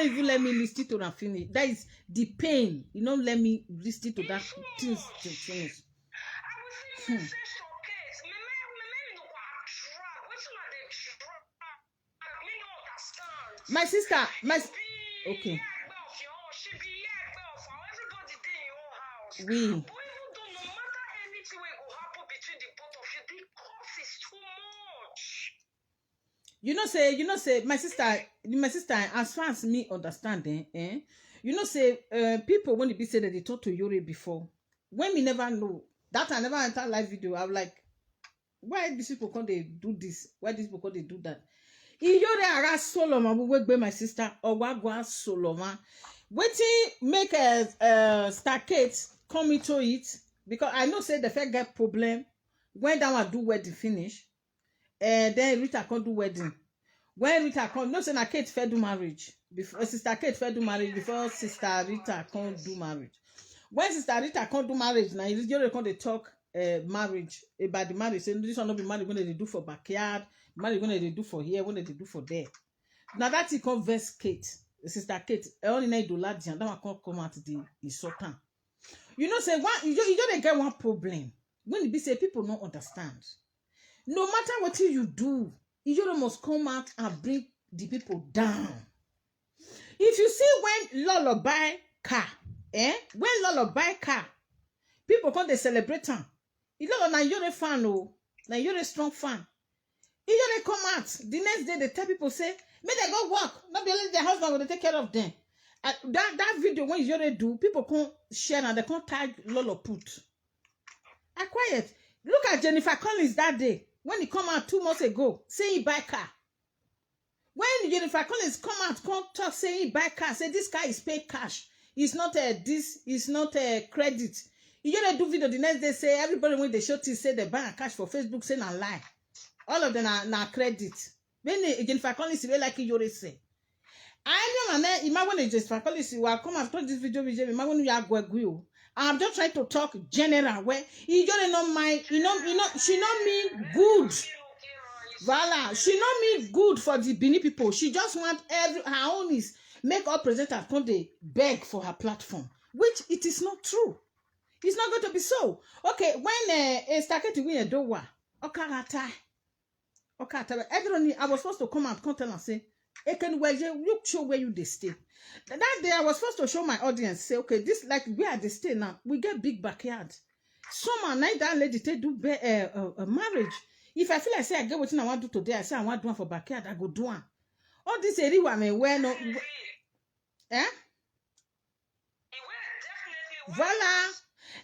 even let me listen to her finish. That is the pain. You don't let me listen to that things to finish. I will see message to Kate. Me no go attract. Wetin I dey attract? Me no understand. My sister, okay. She be everybody dey in your house. We. But even though no matter anything wey go happen between the both of you, the cost is too much. You know say my sister as far as me understanding, you know say people when they be say that they talk to Iyore before, when me never know that I never enter live video, I'm like, why these people can't they do this? Why these people can't they do that? Iyore ara Solomon we work by my sister or wagwa Solomon. Waiting make a staircase come into it because I know say the first get problem when that one do wedding finish. Then Rita can't do wedding. When Rita can't, no say na Kate fair do marriage before sister Kate fair do marriage before sister Rita can't do marriage. When sister Rita can't do marriage, now you can't they talk marriage about the marriage. Say this one not be marriage when they do for backyard, marriage when they do for here, when they do for there. Now that it converse Kate, sister Kate, only na do lad that one can't come out the sultan. You know say one you don't get one problem when it be say people don't understand. No matter what you do, you must come out and bring the people down. If you see when Lolo buy car, when Lolo buy car, people come they celebrate them. Lolo na Iyore fan oh, na Iyore strong fan. Iyore come out the next day they tell people say, may they go work. Not be only their husband will take care of them. That video when Iyore do, people come share and they come tag Lolo put. I quiet. Look at Jennifer Collins that day. When he come out 2 months ago, say he buy car. When Jennifer Collins come out, come talk, say he buy car, say this car is paid cash. It's not a credit. You gonna do video the next day, say everybody when they show to say they buy a cash for Facebook, say na lie. All of them are credit. When Jennifer Collins really like Iyore say. I know man, imagine Jennifer Collins will come and talk this video with you. Imagine you are going. I'm just trying to talk general where you don't know my she not mean good. Wahala, she not mean good for the Benin people. She just want her own is make up presenter come they beg for her platform, which it is not true. It's not going to be so. Okay, when a started to win a dowa, okay, everyone I was supposed to come out and tell and say, you show where you they stay. That day I was supposed to show my audience, say, okay, this like where they stay now, we get big backyard. Some night that lady they do a marriage. If I feel like say I get what I want to do today, I say I want to do one for backyard, I go do one. All this area I mean where no Voila.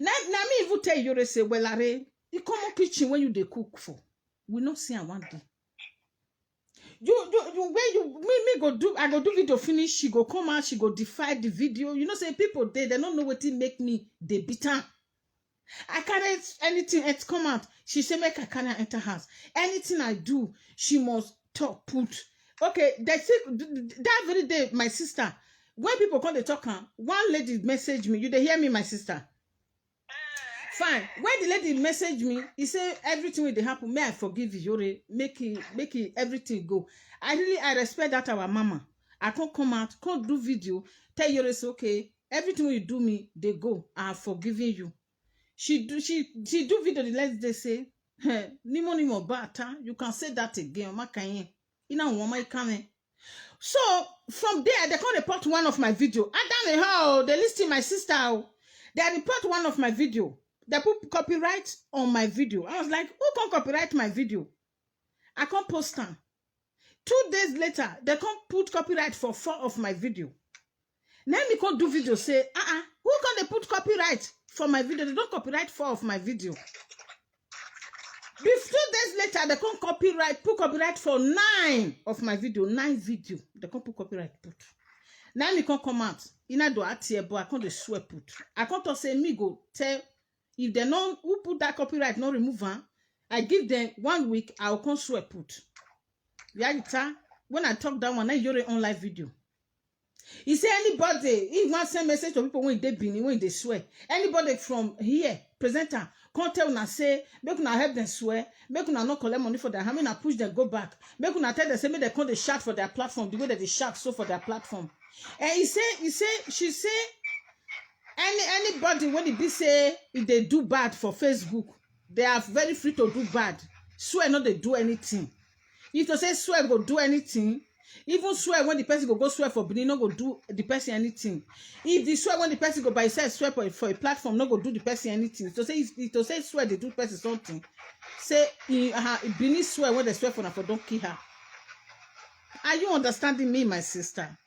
Now me even tell you say, well, are you come on kitchen when you they cook for. We not see I want to. You where you me go do I go do video finish, she go come out, she go defy the video. You know say people they don't know what it make me they bitter. I can't anything else come out. She say make I can't enter house. Anything I do, she must talk put. Okay, they say that very day, my sister, when people come they talk, one lady message me. You they hear me, my sister? Fine. When the lady message me, he say everything will happen. May I forgive Iyore? Make it everything go. I respect that our mama. I can't come out, can't do video. Tell Iyore say okay. Everything you do me, they go. I have forgiven you. She do video the next day say, hey, nimo bata. You can say that again. Makaye. Ina woman coming. So from there, they can report one of my video. I done how they listing my sister. They report one of my video. They put copyright on my video. I was like, who can copyright my video? I can't post them. 2 days later, they can't put copyright for 4 of my video. Then me can't do video say, who can they put copyright for my video? They don't copyright 4 of my video. 2 days later, they can't put copyright for 9 of my video. 9 video. They can't put copyright put. Now me can't come out. Ina do atie, but I can't swear put. I can't say me go tell if they know who put that copyright, not remove her. I give them 1 week, I will come swear put. Realita, when I talk that one, I Iyore on live video. He say anybody, if one send message to people when they been, when they swear. Anybody from here, presenter, can't tell una say, make una help them swear, make una not collect money for their hand, push them go back. Make una tell them say make they come they shout for their platform, the way that they shout so for their platform. And she say, anybody when it be say if they do bad for Facebook, they are very free to do bad. Swear not they do anything. If they say swear go do anything, even swear when the person go swear for Benin, not go do the person anything. If the swear when the person go by himself swear for a platform, not go do the person anything. To say if to say swear they do person something, say Benin swear when they swear for don't kill her. Are you understanding me, my sister?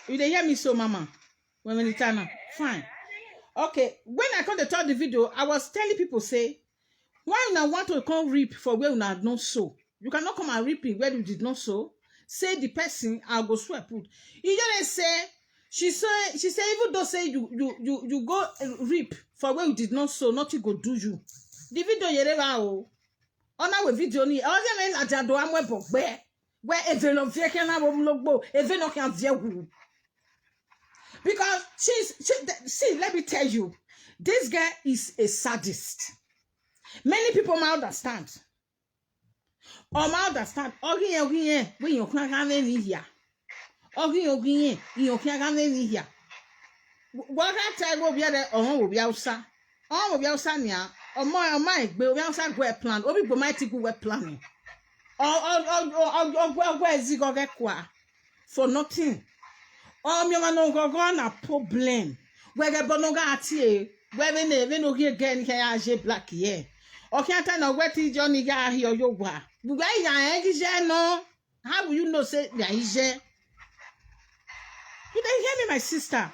You dey hear me so, Mama? When it's fine. Okay, when I come to tell the video, I was telling people, say, why you want to come reap for where you have not sow? You cannot come and reap where you did not sow. Say the person, I'll go swear put. Iyore say, she say, even though say you go reap for where you did not sow, nothing go do you. The video Iyore on our video ni, I was saying, I'm where even of the can even of can because see, let me tell you, this guy is a sadist. Many people might understand. Or might understand. When you can't have any here. You can't have any here. What I tell will be there, or will be outside. Or will be outside near, or my, will be outside where plan, or people might take where planning. Or where is he going to get for nothing? Oh, me no go na problem. Where the bonoga atie, where we no here again here black here. Okay, I tell no where ti Johnny ga here yo wa. Where ya no? How will you know say ya is here? You don't hear me, my sister.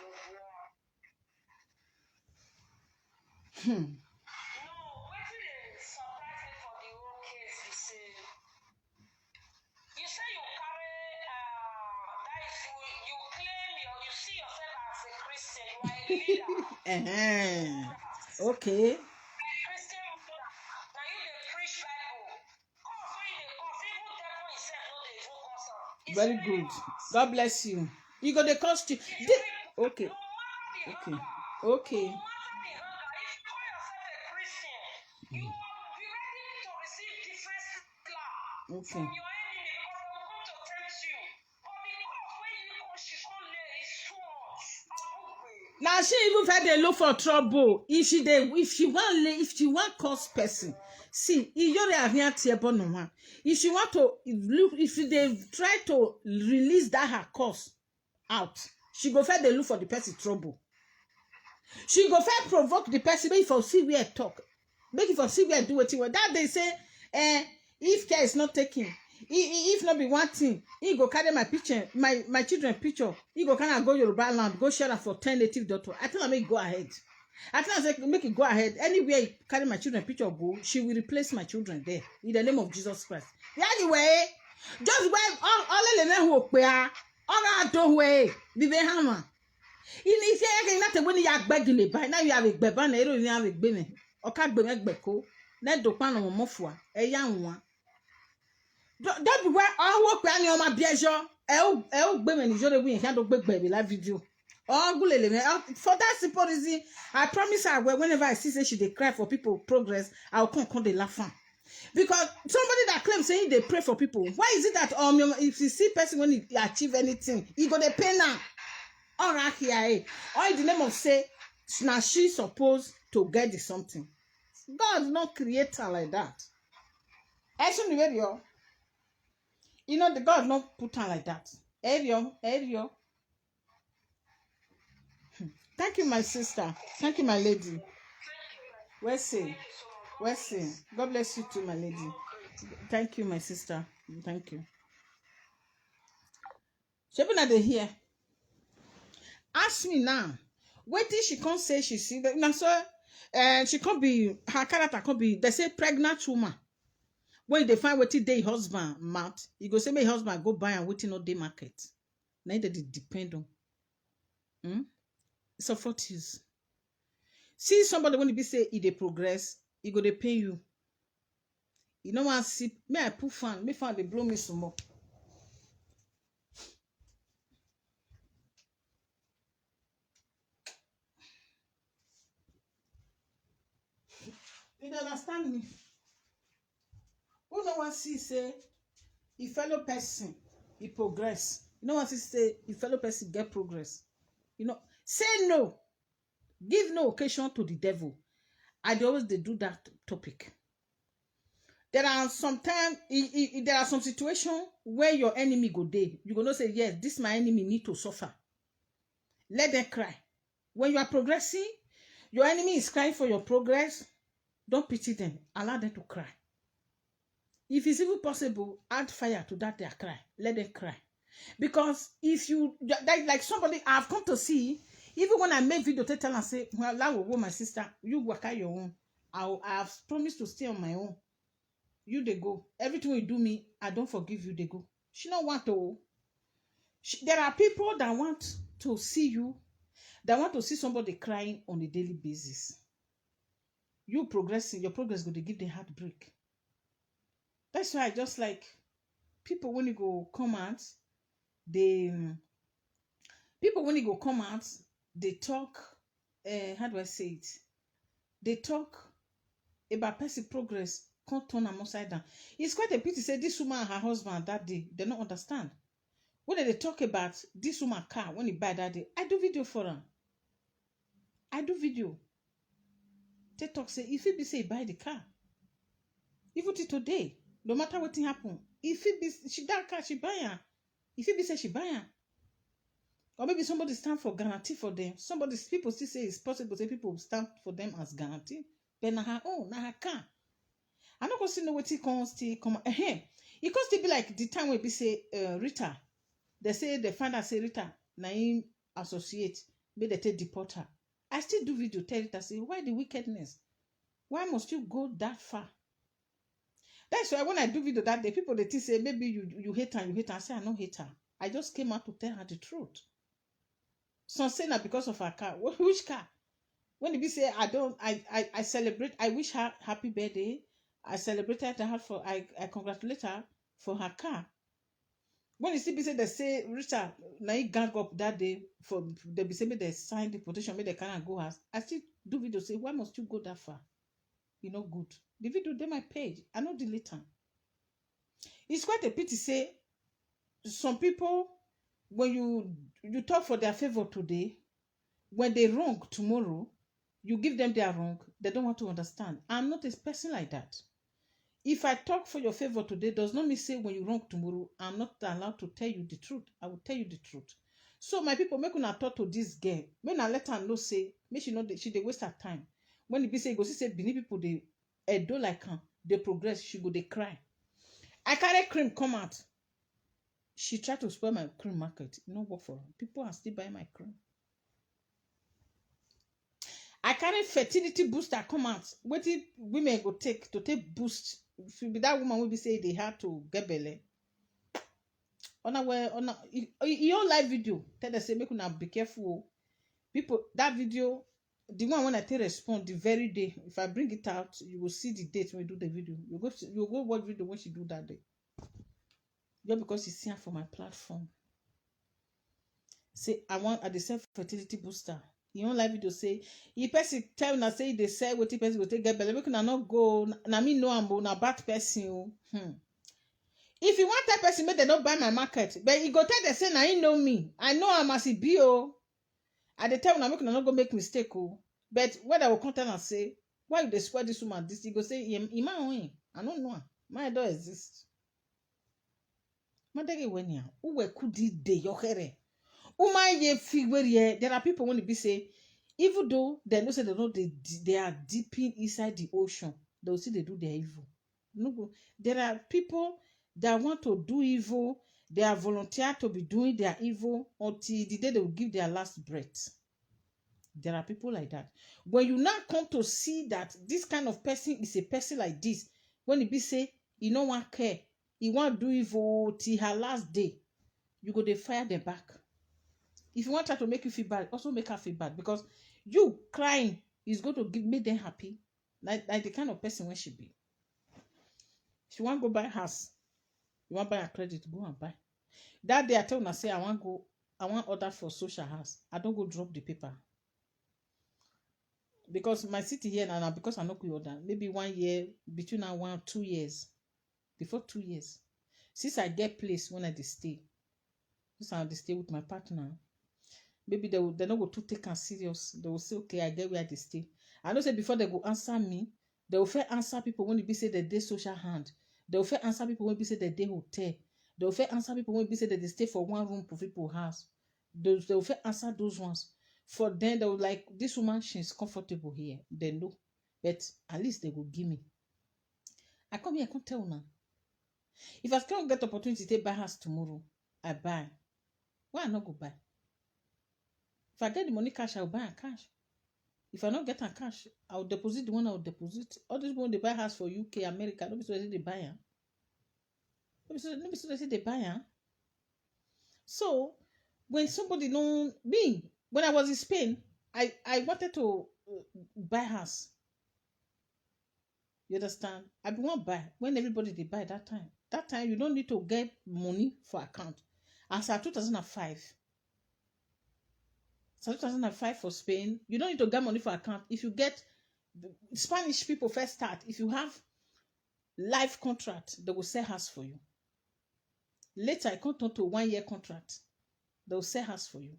Okay. Very good. God bless you. You got the cost you. Okay. Okay. Okay. Now she even had a look for trouble. If she want cause person, see, if she want to look, if they try to release that her cause out, she go find the look for the person trouble. She go find provoke the person, make for see where talk, make it for see where do what that they say. If care is not taken. If not be one thing, he go carry my picture, my children picture. He go kind of go Yoruba land, go share for 10 native daughter. I tell her make go ahead. I tell her make it go ahead. Anywhere he carry my children picture go, she will replace my children there in the name of Jesus Christ. Anyway, just when all the men who pay, all don't way, be very hammer. In say not when you are begging by now you have a beban, you have a baby, or can't be make beko. Let the pan of mofua, a young one. That be where all work when you my bejo. Women is your way handle big baby live video. Oh, for that simple reason, I promise her whenever I see say she dey cry for people progress, I'll come the laugh. Because somebody that claims saying they pray for people, why is it that if you see person when he achieve anything, he go to pay now? All right here, or in the name of say now she supposed to get the something. God not create her like that. You know the God not put her like that. Erio. Thank you, my sister. Thank you, my lady. Wesley. God bless you too, my lady. Thank you, my sister. Thank you. Shebuna dey here. Ask me now. Wait till she can't say she see that. Now, so, she can't be, her character can't be, they say pregnant woman. When they find wetin dey husband mouth, you go say my husband go buy and wetin no dey market. Now that it depend on. It's a forties. See somebody when he be say he dey progress, he go dey pay you. You know what? See, me I put fan, me fan they blow me some more. You understand me? Who no one see say a fellow person he progress. You know what he say a fellow person get progress. You know, say no. Give no occasion to the devil. I always they do that topic. There are sometimes there are some situations where your enemy go there. You gonna say, yes, this my enemy need to suffer. Let them cry. When you are progressing, your enemy is crying for your progress. Don't pity them. Allow them to cry. If it's even possible, add fire to that their cry. Let them cry. Because if you like somebody I've come to see, even when I make video to tell and say, well, that will go my sister, you work out your own. I have promised to stay on my own. You they go. Everything you do me, I don't forgive you, they go. She don't want to. There are people that want to see you, that want to see somebody crying on a daily basis. You progressing, your progress going to give the heartbreak. That's why I just like people when you go come out, they talk, how do I say it? They talk about person progress, can't turn them upside down. It's quite a pity to say this woman and her husband that day, they don't understand. When they talk about this woman car, when he buy that day, I do video for her. I do video. They talk say, if it be say buy the car, even till today, no matter what happen, if it be she that car, she buy her. If it be say she buy her. Or maybe somebody stand for guarantee for them. People still say it's possible say people stand for them as guarantee. But na her own, na her car. I not gonna see no what it can still come. It can still be like the time when we say Rita. They say the find out say Rita, na him associate, may they take deport her. I still do video tell Rita say, why the wickedness? Why must you go that far? That's why when I do video that day, people they say maybe you hate her, I say I don't hate her. I just came out to tell her the truth. Some say that because of her car. Which car? When it be say I celebrate, I wish her happy birthday. I celebrated her I congratulate her for her car. When you see be say they say Richard now he gang up that day for they be say they sign the petition, they cannot go house. I still do video say why must you go that far? You know good. The video they my page. I know delete them. It's quite a pity say some people when you talk for their favor today, when they wrong tomorrow, you give them their wrong, they don't want to understand. I'm not a person like that. If I talk for your favor today, does not mean say when you wrong tomorrow, I'm not allowed to tell you the truth. I will tell you the truth. So my people, make una talk to this girl. When I let her know say, make she know she dey waste her time. When it be say, go see say Benin people they do like her, they progress, she go they cry. I carry cream come out. She tried to spoil my cream market. No work for her. People are still buying my cream. I carry fertility booster come out. What did women go take to take boost? If you be that woman will be say they had to get belly. Your live video tell them say make una be careful. People that video, the one when I take respond the very day. If I bring it out, you will see the date when we do the video. You go watch video when she do that day. Just because you see her for my platform. Say I want at the self fertility booster. e own live video say if person tell una say they sell wetin person go take get belle, make una no go. Na me know am, but na bad person o. If you want tell person make dem no buy my market, but e go tell dem say na him know me, I know am as e be o. I dey tell una make una no go make mistake o. But when I go come tell am say why you dey spoil this woman this, e go say im man own him, I no know am, mine don exist. Madege wenya uwe kudi de yohere. Uma ye figure. There are people when it be say, even though they know say they are deeping inside the ocean, they'll see they do their evil. No, there are people that want to do evil, they are volunteer to be doing their evil until the day they will give their last breath. There are people like that. When you now come to see that this kind of person is a person like this, when it be say, he no one care, he want do evil till her last day, you go dey fire them back. If you want her to make you feel bad, also make her feel bad, because you crying is going to make them happy. Like the kind of person when she be. If you want to go buy a house, you want to buy a credit, go and buy. That day I tell her, say I want order for social house. I don't go drop the paper. Because my city here now, because I no go order, maybe 1 year, between now 1 or 2 years. Before 2 years. Since I get place when I dey stay. Since I dey stay with my partner. Maybe they not go to take am serious. They will say, okay, I get where they stay. I know say before they go answer me, they will first answer people when it be say they dey social hand. They will first answer people when it be say they dey hotel. They will first answer people when it be say they stay for one room for people house. They will first answer those ones. For them, they will like, this woman, she's comfortable here. They know. But at least they will give me. I come here, I can't tell now. If I can't get opportunity to buy house tomorrow, I buy. Why I not go buy? If I get the money cash, I'll buy a cash. If I don't get a cash, I'll deposit the one I'll deposit. All these people, they buy house for UK, America. Nobody say they buy. Nobody say they buy. So, when somebody know me, when I was in Spain, I wanted to buy house. You understand? I be want buy when everybody they buy that time. That time you don't need to get money for account. As at 2005. So 2005 for Spain, you don't need to get money for account. If you get Spanish people first start, if you have life contract, they will sell house for you. Later, I come to 1 year contract. They will sell house for you.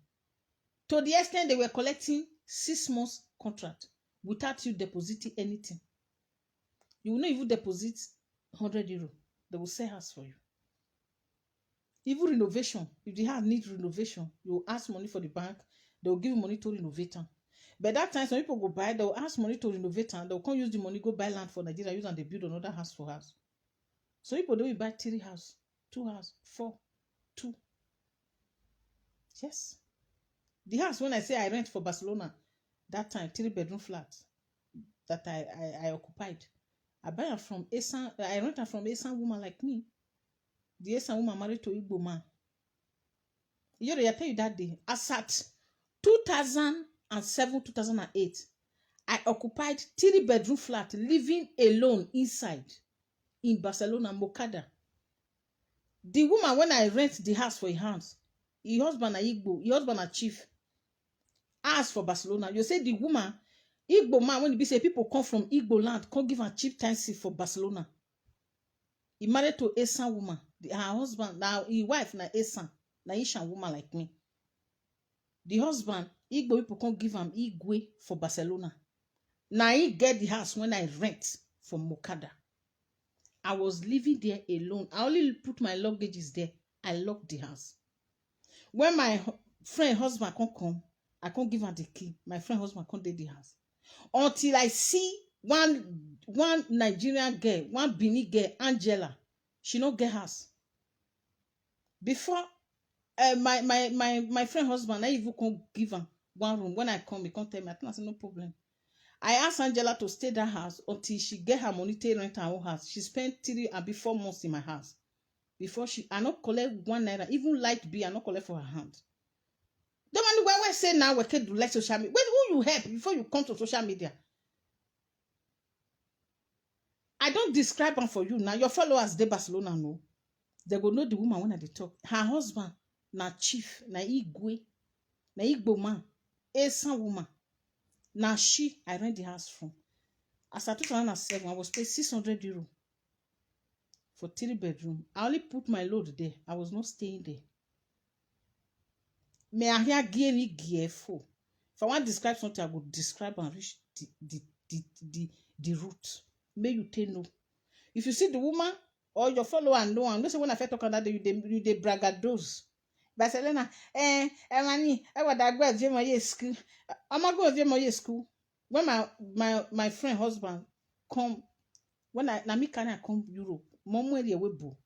To the extent they were collecting 6 months contract without you depositing anything. You will not even deposit 100 euro. They will sell house for you. Even renovation, if the house needs renovation, you will ask money for the bank. They will give you money to renovate them. But that time, some people go buy, they will ask money to renovate them. They will come use the money, go buy land for Nigeria, use and they build another house for house. Some people, they will buy 3 house, 2 house, 4, 2. Yes. The house, when I say I rent for Barcelona, that time, 3-bedroom flat that I occupied. I buy it from Esan, I rent it from Esan woman like me. The Esan woman married to Igbo man. Iyore, I tell you that day, as at 2007, 2008, I occupied 3-bedroom flat, living alone inside in Barcelona, Mokada. The woman, when I rent the house for her hands, her husband a Igbo, her husband a chief, asked for Barcelona. You say the woman, Igbo man, when it be say people come from Igbo land, come give a cheap tenancy for Barcelona. He married to Esan woman. Her husband, now his wife, na Esan, na Ishan woman like me. The husband, Igbo people come give him Igwe for Barcelona. Now he get the house when I rent from Mokada. I was living there alone. I only put my luggages there. I locked the house. When my friend husband come, I can't give her the key. My friend husband can't take the house. Until I see one Nigerian girl, one Benin girl, Angela, she not get house. Before my friend husband, I even can't give her one room. When I come, he can't tell me. I say no problem. I asked Angela to stay that house until she get her money to rent her own house. She spent 3 and 4 months in my house. Before I not collect 1 naira, even light bill, I not collect for her hand. The one where we say now we can do like social media. Who you help before you come to social media? I don't describe them for you now. Your followers, they Barcelona know. They go know the woman when they talk. Her husband, na chief, na Igwe, na Igbo man. Asian woman. Now I rent the house from. As at 2007, I was paid 600 euro for 3 bedroom. I only put my load there. I was not staying there. May I hear gearful. If I want to describe something, I would describe and reach the root. May you tell no. If you see the woman or your follower and no one, don't say when I first talk about that, you they braggadose. Barcelona, money, I would go to my school. I'm not going to my school. When my friend husband come, when I me can come Europe, mom where they will.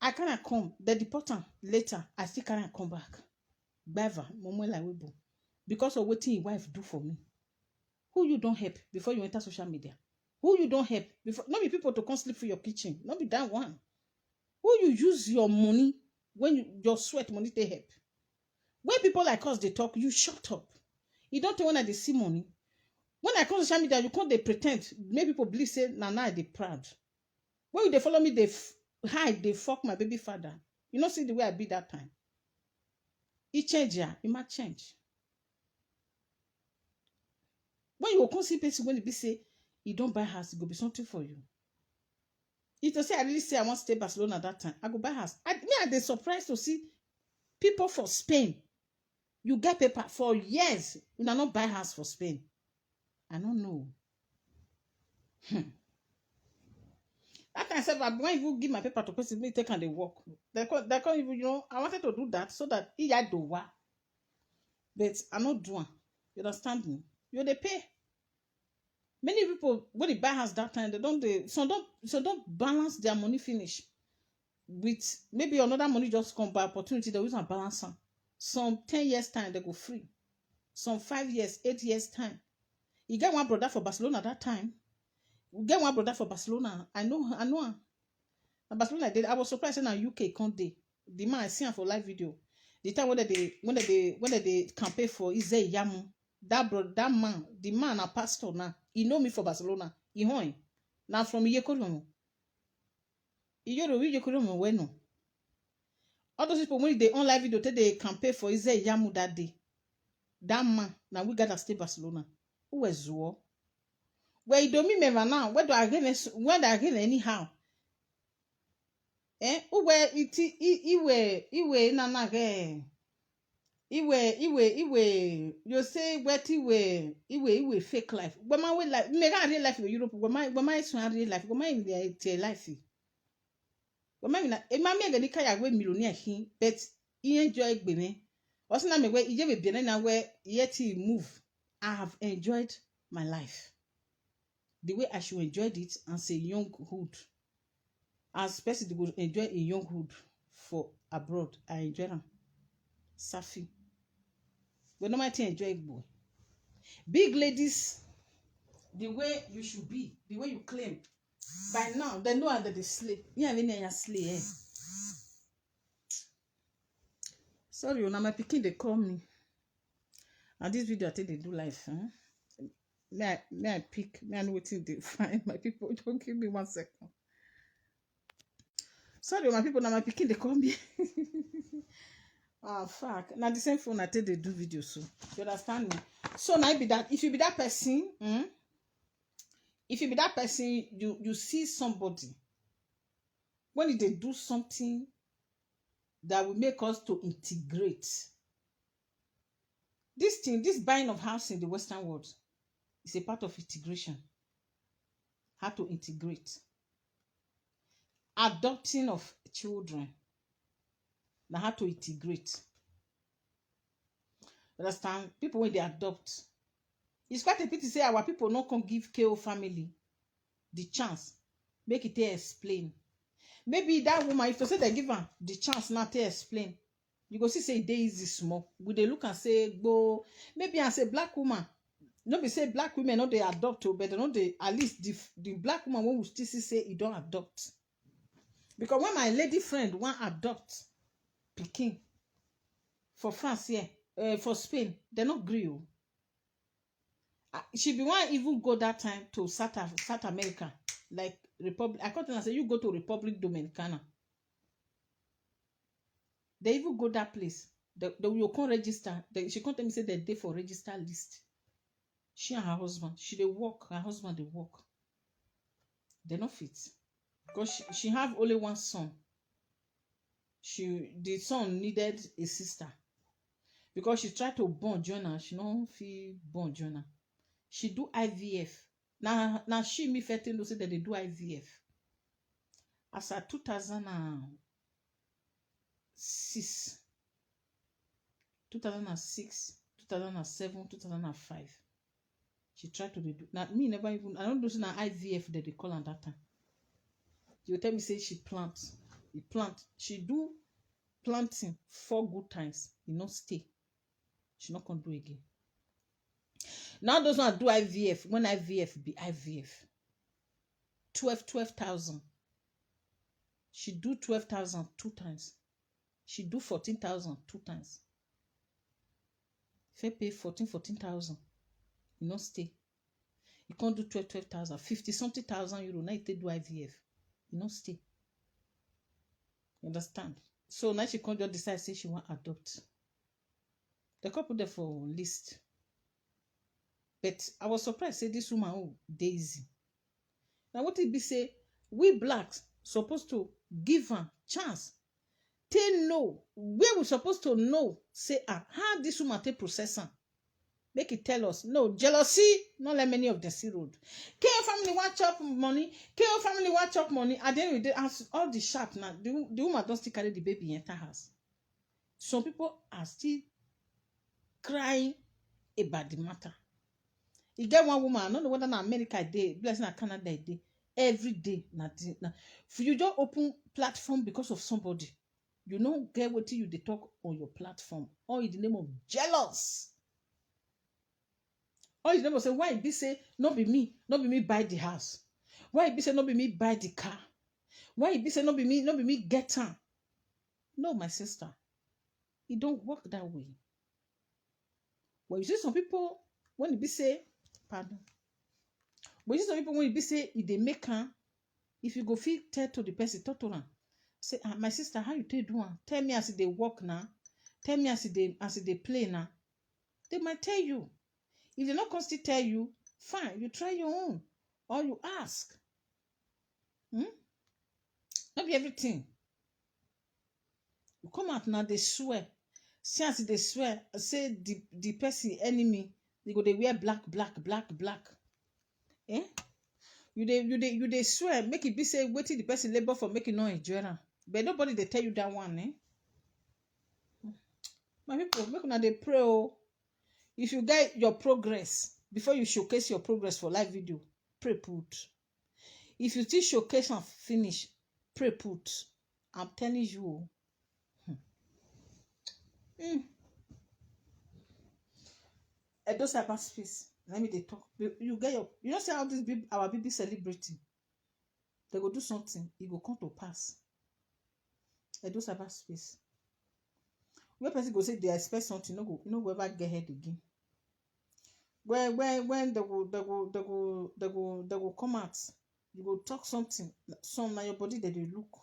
I cannot come. They deport him later. I still cannot come back. Bava, mom where I will. Because of what your wife do for me. Who you don't help before you enter social media? Who you don't help before? Not be people to come sleep for your kitchen. Not be that one. Who you use your money when your sweat money they help? When people like us they talk, you shut up. You don't know when they see money. When I come to social media, you can't they pretend. Make people believe say Nana they proud. When they follow me, they hide, they fuck my baby father. You know see the way I be that time. It change ya, it might change. When you come see person when they be say you don't buy house, it go be something for you. If you say I really say I want to stay Barcelona at that time, I go buy house. I they surprised to see people for Spain. You get paper for years. You not buy house for Spain. I don't know. That time I said, when you give my paper to person, me take and they work. They can't even, I wanted to do that so that he had do what. But I'm not doing. You understand me? You they pay. Many people when they buy house that time, some don't balance their money finish with maybe another money just come by opportunity. They use and balance them. Some 10 years time they go free. Some 5 years, 8 years time. You get one brother for Barcelona that time. You get one brother for Barcelona. I know. And Barcelona did. I was surprised in UK can't they? The man I see him for live video. The time when they campaign for Iyore Yamu. That man, the man a pastor now. He know me for Barcelona. He home. Now from Iyore. Iyore where no. All those people when they on live video, they campaign for Iyore Yamu that day. That man, now we gotta stay Barcelona. Who was Zuo? Where you don't remember now? Where do I get anyhow? Who were it? Iwe nana ge. Iwe. You say what Iwe fake life. But my way life, me real life in Europe. But my son real life. But my in life. But my na. E ma me ga ni kaya we millionaire hin. But he enjoy gbeme. Also na me we ije be biene na we yet he move. I have enjoyed my life the way I should enjoy it as a younghood. As person would enjoy a younghood for abroad, I enjoy them. Safi. But no matter enjoy it, boy. Big ladies, the way you should be, the way you claim. By now, they know that they slay. You have any slay, eh? Sorry, now my pikin they call me. And this video I think they do live, huh? May I pick? May I know what they find? My people, don't give me 1 second. Sorry, my people, now my pikin they call me. Ah, fuck. Now the same phone I take they do video, so you understand me. So now be that if you be that person, you see somebody when they do something that will make us to integrate. This buying of house in the Western world is a part of integration. How to integrate. Adopting of children. Now how to integrate. Understand? People when they adopt. It's quite a pity say our people not can give KO family the chance. Make it explain. Maybe that woman, if you say they give her the chance not to explain, you go see say they easy small. Would they look and say go? Maybe I say black woman. No be say black women not they adopt, but they not they at least the black woman when we still say you don't adopt. Because when my lady friend want adopt Peking for France here, for Spain, they not agree. She be one even go that time to South America, like Republic. I can't say you go to Republic Dominicana. They even go that place. They will come register. She come tell me say the day for register list. She and her husband, she dey work. Her husband dey work. They not fit because she have only one son. The son needed a sister because she tried to born join her. She no fit born join her. She do IVF. Now she me first know say that they do IVF. As at 2006, 2007, 2005. She tried to do. Now me never even. I don't do na IVF that they call at that time. You tell me say she plant. She do planting 4 good times. You not stay. She not gonna do again. Now those one do IVF. When IVF be IVF. 12,000. She do 12,000 2 times. She do 14,000 2 times. If you pay 14,000, you not stay. You can't do 12,000, 50-something thousand euro. Now you take do IVF. You not stay. You understand? So now she can't just decide say she want adopt. The couple there for list. But I was surprised say this woman Daisy. Now what it be say we blacks supposed to give her chance. They know where we supposed to know say how this woman take process her. Make it tell us. No, jealousy, not like many of the sea road. Can your family want chop money? Can your family want chop money? At the end of the day, as all the sharp now, the woman don't still carry the baby enter house. Some people are still crying about the matter. You get one woman, I don't know whether in America day, blessing in Canada day, every day. For you just open platform because of somebody, you don't get what you they talk on your platform, all in the name of jealous. All you never say, why it be say, not be me buy the house? Why it be say, not be me buy the car? Why it be say, not be me get her? No, my sister. It don't work that way. Well, you see some people, when it be say, pardon. But you see some people, when it be say, if they make her, if you go feel tell to the person, talk to her. Say, my sister, how you take do one? Tell me as they walk now. Tell me as they play now. They might tell you. If they not constantly tell you, fine, you try your own. Or you ask. Not be everything. You come out now, they swear. See as they swear, say the person enemy, they go they wear black. Eh? You they swear, make it be say waiting the person labor for making no enjoy. But nobody they tell you that one, eh? My people, make una they pray. Oh. If you get your progress, before you showcase your progress for live video, pray put. If you still showcase and finish, pray put. I'm telling you. Edo cyberspace. Let me they talk. You get your. You know say how this our baby celebrating. They go do something. It go come to pass. Edo cyberspace. Where person go say they expect something, you know go ever get head again. When they go come out, you go talk something. Some na your body that they look.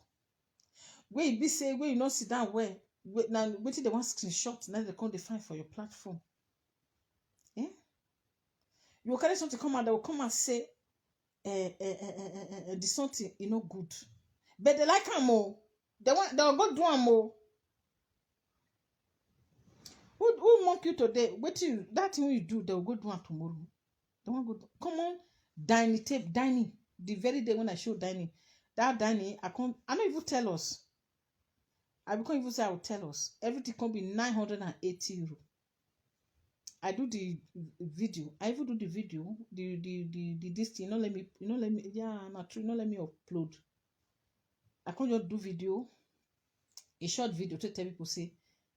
Where you be say where you not sit down where now waiting they want screenshot now they come they find for your platform. Yeah. You will carry something come out, they will come and say the something you know good. But they like them more. They'll go do them more. Who mock you today? Wait till that thing you do, they'll go do it tomorrow. They won't go do. Come on, dining. The very day when I show dining, that dining, I don't even tell us. I can't even say I will tell us. Everything can be 980 euro. I do the video. I even do the video. The this thing. Let me. Yeah, not true. Not let me upload. I can't just do video. A short video to tell people say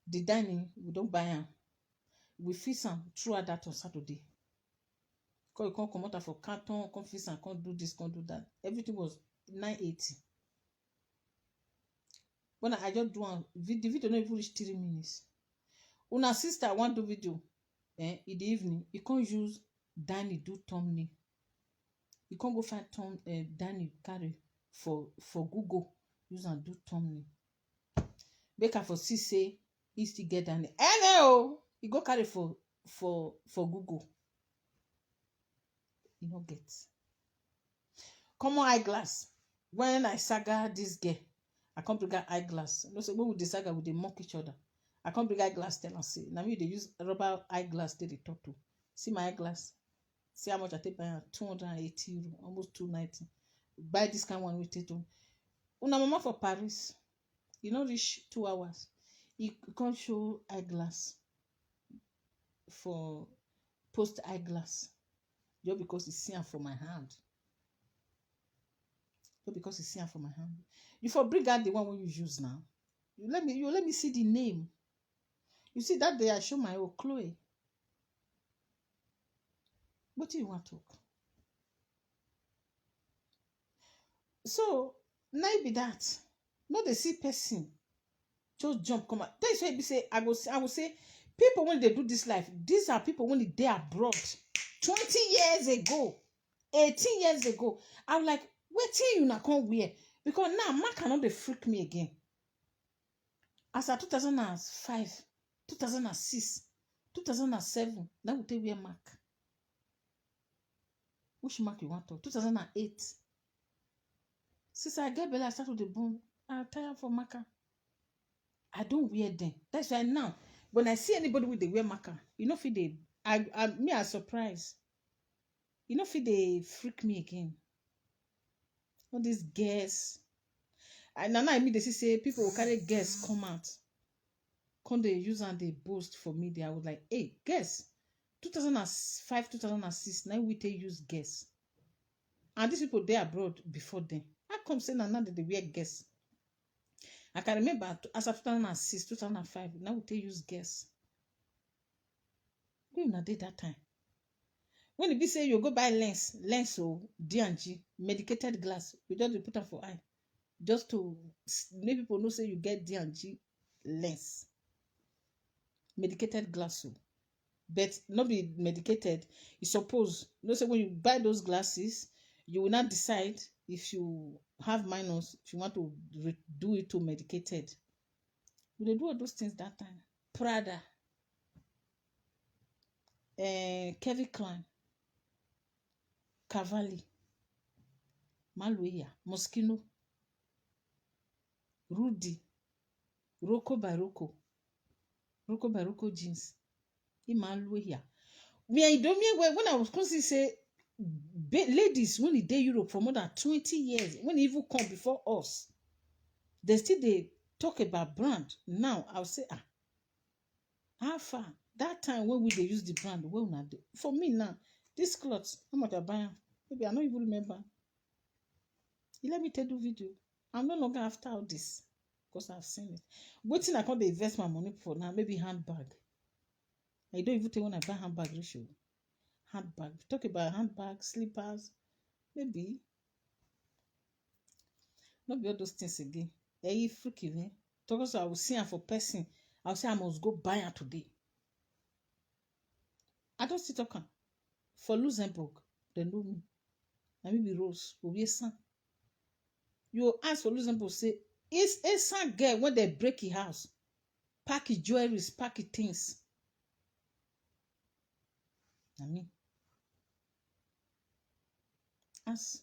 the dining we don't buy them. We fix them throughout that on Saturday. Because you can't come out for carton, can't fix and can't do this, can't do that. Everything was 980. When I just do the video not even reach 3 minutes. Una sister want to do video in the evening, you can't use Danny do thumbnail. You can't go find Danny carry for Google use and do thumbnail. Make her for see say he still get down there. Oh, he go carry for Google. He no get. Common eyeglass. When I saga this girl, I come bring her eyeglass. No say when we dey saga, we dey mock each other. I come bring eyeglass, tell am say, na me dey use rubber eyeglass take dey talk to. See my eyeglass. See how much I take buy am, 280 euro, almost 290. Buy this kind one we take to. Una mama for Paris, you no reach 2 hours. You can't show eyeglass for post eyeglass just because you see am for my hand. Just because you see am for my hand. You for bring out the one wey you use now. You let me see the name. You see that day I show my own Chloe. What do you want to talk? So now be that. No, they see person just jump come out. That's why we say I will say people when they do this life, these are people when they are abroad 20 years ago, 18 years ago. I'm like, wait till you not come wear because now man cannot they freak me again. As at 2005, 2006, 2007, that would take wear mark. Which mark you want to? 2008. Since I get belly, I start with the bone. I'm tired for marker. I don't wear them. That's why now, when I see anybody with the wear marker, you know, I surprised. You know, they freak me again. All these girls. And now I mean, they say people will carry girls come out. Come they use and they boast for me. I was like, hey, girls, 2005, 2006, now we take use girls. And these people, they abroad before them. How come say now that they wear girls? I can remember as of 2006, 2005, now we take use girls. We not did that time. When it be say you go buy lens or D&G, medicated glass, we don't put them for eye. Just to make people know say you get D&G lens. Medicated glass. So. But not be medicated. You suppose, you know, say when you buy those glasses, you will not decide if you have minors, if you want to do it to medicated. They do all those things that time. Prada, Kevin Klein, Cavalli, Maluia, Moschino, Rudy, Rocco by Rocco jeans, Maluia. When I was constantly say ladies when they dey Europe for more than 20 years, when they even come before us, they still they talk about brand. Now I'll say how far that time when we they use the brand, well not for me now. This clothes, how much I buy them? Maybe I don't even remember. You let me tell you video. I'm no longer after all this because I've seen it. Waiting I can't invest my money for now. Maybe handbag. I don't even think when I buy handbag ratio. Handbag. Talk about handbag, slippers, maybe. Not be all those things again. Hey, freaking eh? Talk also I will see her for person. I'll say I must go buy her today. I don't still talking. For Luxembourg, they know me. I may be Rose, but we son. You ask for Luxembourg, say, it's a son girl when they break his house. Pack his jewelries, pack his things. I mean. As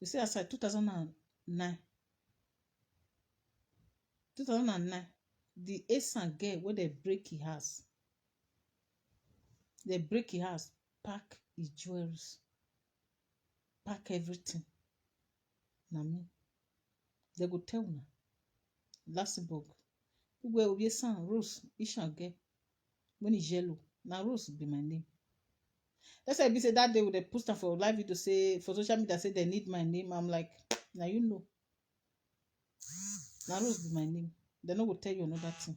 you see, as I 2009, the Asian girl when they break his house, pack his jewelries, pack everything. Na me, they go tell me. Luxembourg, where we son Rose, Asian girl, when it's yellow, now Rose be my name. That's why I be say that day with the poster for live video say for social media say they need my name. I'm like, now you know. Now Rose be my name. They no go tell you another thing.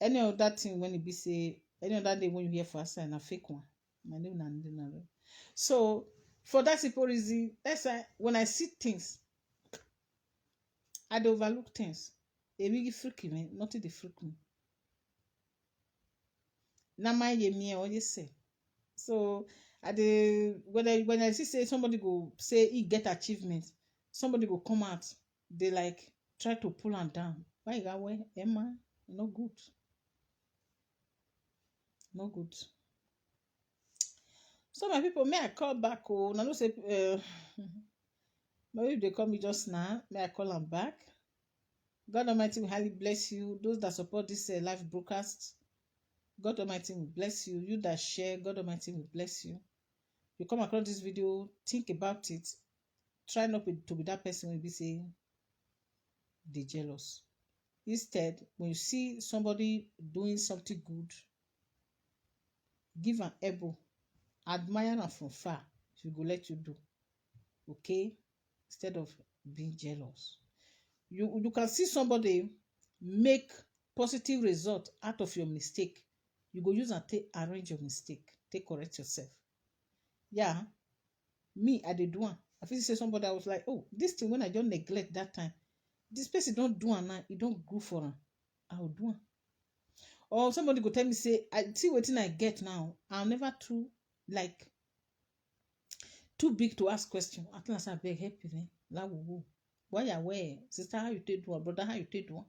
Any other thing when it be say any other day when you hear for us and a fake one. My name na. So for that simple reason, that's why when I see things, I don't overlook things. They really freak me, nothing they freak me. Na my me what you say. So when I see say somebody go say he get achievement, somebody go come out, they like try to pull them down. Why you got wear? Emma, no good. No good. So my people, may I call back? Oh, now no say maybe they call me just now. May I call them back? God Almighty will highly bless you. Those that support this live broadcast, God Almighty will bless you. You that share, God Almighty will bless you. You come across this video, think about it. Try not to be that person who will be saying they jealous. Instead, when you see somebody doing something good, give an elbow, admire them from far. She go let you do, okay? Instead of being jealous. You can see somebody make positive result out of your mistake. You go use and take arrange your mistake, take correct yourself. Yeah, me I did one. I feel say somebody I was like, oh, this thing when I don't neglect that time, this person don't do it now, it don't go for them. I will do it. Or somebody go tell me say, I see what I get now. I'm never too like too big to ask question. At last I beg help me. La wo. Why you where? Sister, how you take one? Brother, how you take one?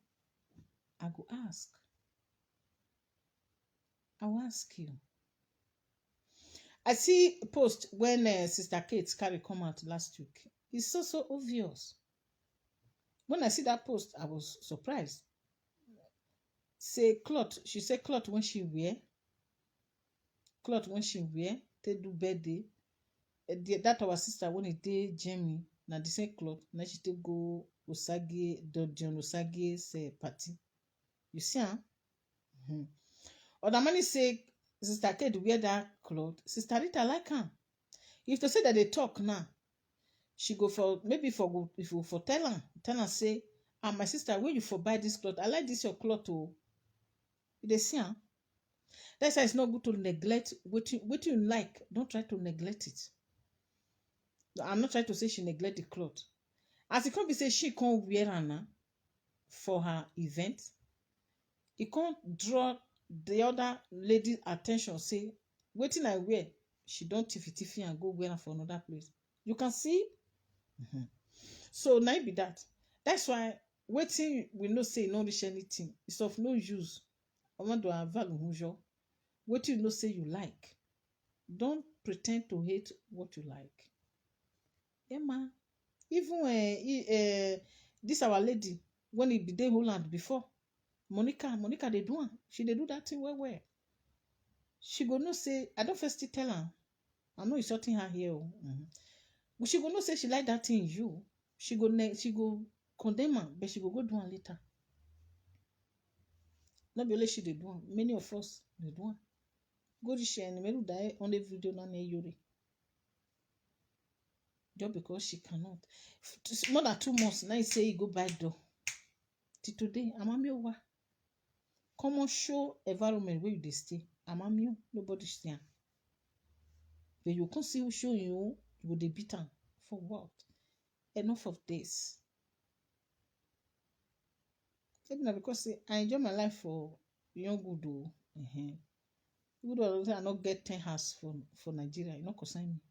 I go ask. I will ask you. I see a post when Sister Kate carry come out last week. It's so obvious. When I see that post, I was surprised. Say cloth. She said cloth when she wear. Cloth when she wear. They do birthday. That our sister when it did Jamie. Now the same cloth. Now she take go Osage, John Osage's party. You see, huh? Mm-hmm. Other money say Sister Kate wear that cloth. Sister Rita like her. If to say that they talk now, she go for maybe for if you for tell her say, my sister, where you for buy this cloth? I like this your cloth too. They see her. That's why it's not good to neglect what you like. Don't try to neglect it. I'm not trying to say she neglect the cloth. As it can't be say she can't wear her now for her event. It can't draw the other lady attention. Say, waiting I wear, she don't tiffy and go wear her for another place. You can see. Mm-hmm. So now be that. That's why waiting we no say no reach anything. It's of no use. I want to have value. What you know say you like. Don't pretend to hate what you like. Emma, even this our lady when it be dey Holland before, Monica they do am. She dey do that thing well. She go no say I don't first tell her. I know it's something her here. Mm-hmm. But she go no say she like that thing in you. She go condemn her, but she go do am later. Not be only she dey do am. Many of us dey do am. Go to share and die on the video na Iyore. Just because she cannot. More than 2 months, now you say you go buy door. Till today, Amamiowa. Common show environment where you dey stay. Amamio, nobody stay. When you can see who show you go dey beat am. For what? Enough of this. Maybe not because I enjoy my life for young good though. Even though I not get 10 house for Nigeria, you not consign me.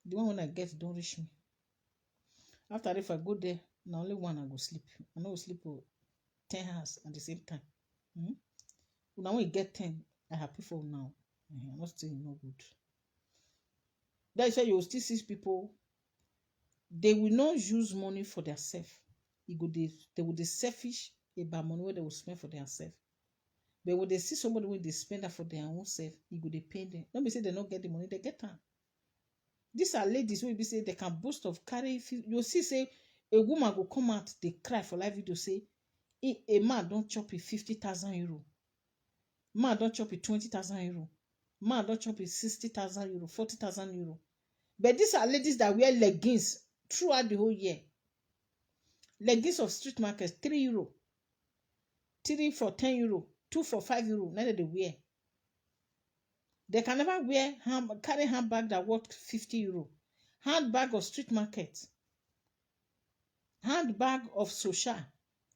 The one when I get don't reach me. After if I go there, now only one I go sleep. I no go sleep for 10 hours at the same time. Now when you get 10, I happy for now. I'm not saying no good. That's why you will still see people. They will not use money for themselves. They will be selfish about money where they will spend for themselves. But when they see somebody when they spend that for their own self, it go they pay them. Don't be say they don't get the money, they get them. These are ladies who be say they can boast of carry. You see, say a woman will come out, they cry for live video, say a man don't chop it 50,000 euro. Man don't chop it 20,000 euro. Man don't chop it 60,000 euro, 40,000 euro. But these are ladies that wear leggings throughout the whole year. Leggings of street market, 3 euro. 3 for 10 euro. 2 for 5 euro. Neither they wear. They can never wear carry handbag that worth 50 euro. Handbag of street market. Handbag of social.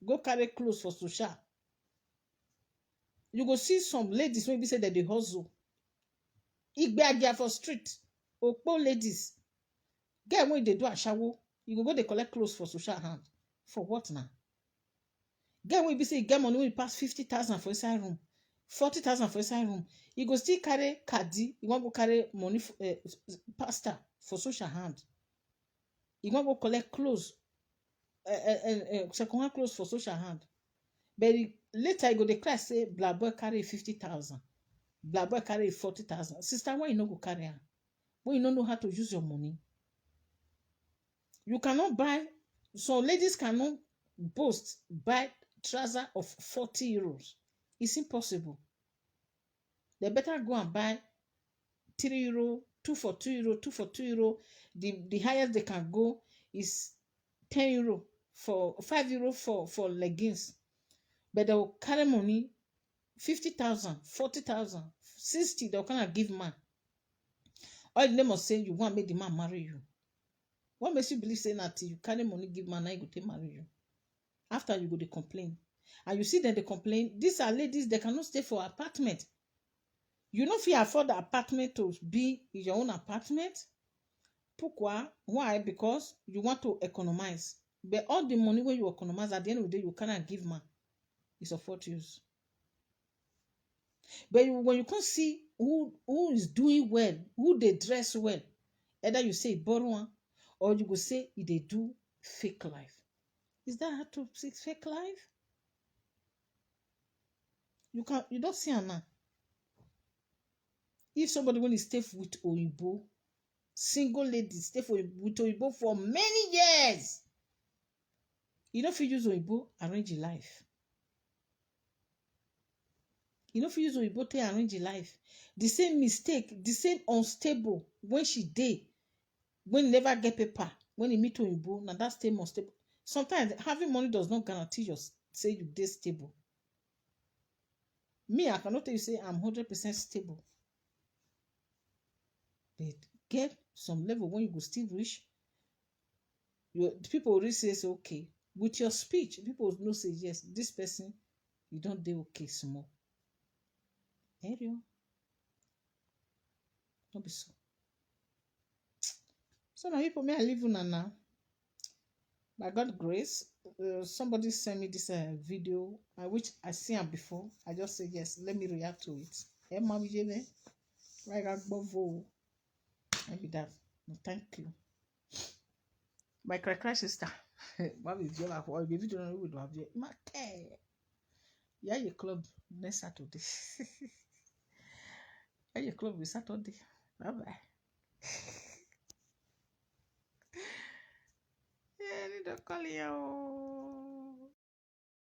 Go carry clothes for social. You go see some ladies maybe say that they hustle. Igbe for street. Okpo ladies. Get when they do a shower. You go they collect clothes for social hand. For what now? Get wey be say get money wey pass 50,000 for inside room, 40,000 for inside room. You go still carry kadi. You want go carry money for, pasta for social hand. You want go collect clothes, second hand clothes for social hand. But later you go dey cry say black boy carry 50,000, black boy carry 40,000. Sister, why you no go carry am? When you don't know how to use your money, you cannot buy. Some ladies cannot boast buy trouser of 40 euros. It's impossible. They better go and buy 3 euro, 2 for 2 euro, 2 for 2 euro. The highest they can go is 10 euro for 5 euro for leggings. But they will carry money 50,000, 40,000, 60. They'll kind of give man. All the name of saying you want to make the man marry you. What makes you believe saying that you carry money give man, now you go to marry you? After you go to complain. And you see them they complain. These are ladies, they cannot stay for apartment. You know if you afford the apartment to be your own apartment. Pourquoi? Why? Because you want to economize. But all the money when you economize, at the end of the day, you cannot give man. It's of what use. But when you can see who is doing well, who they dress well, either you say borrow one, or you go say they do fake life. Is that how to say fake life? You don't see her now. If somebody when he stay with Oyibo, single lady stay with Oyibo for many years, you don't feel use Oyibo arrange your life. You know if you use Oyibo to arrange your life. The same mistake, the same unstable when she did, when you never get paper, when you meet Oyibo, now that same unstable. Sometimes having money does not guarantee you say you stay stable. Me, I cannot tell you say I'm 100% stable. But get some level when you go still reach. The people already say okay. With your speech, people will know say yes, this person, you don't do okay small. Area. Don't be so. So now people may I leave una now. By God's grace, somebody sent me this video, which I see him before. I just say yes, let me react to it. Hey, mommy, right? Maybe that. No, thank you. My cry sister. What is your life? Or the video no we do have here. Mate. Yeah, your club next Saturday. Yeah, your club is Saturday. Bye bye. Yeah, I need to call you.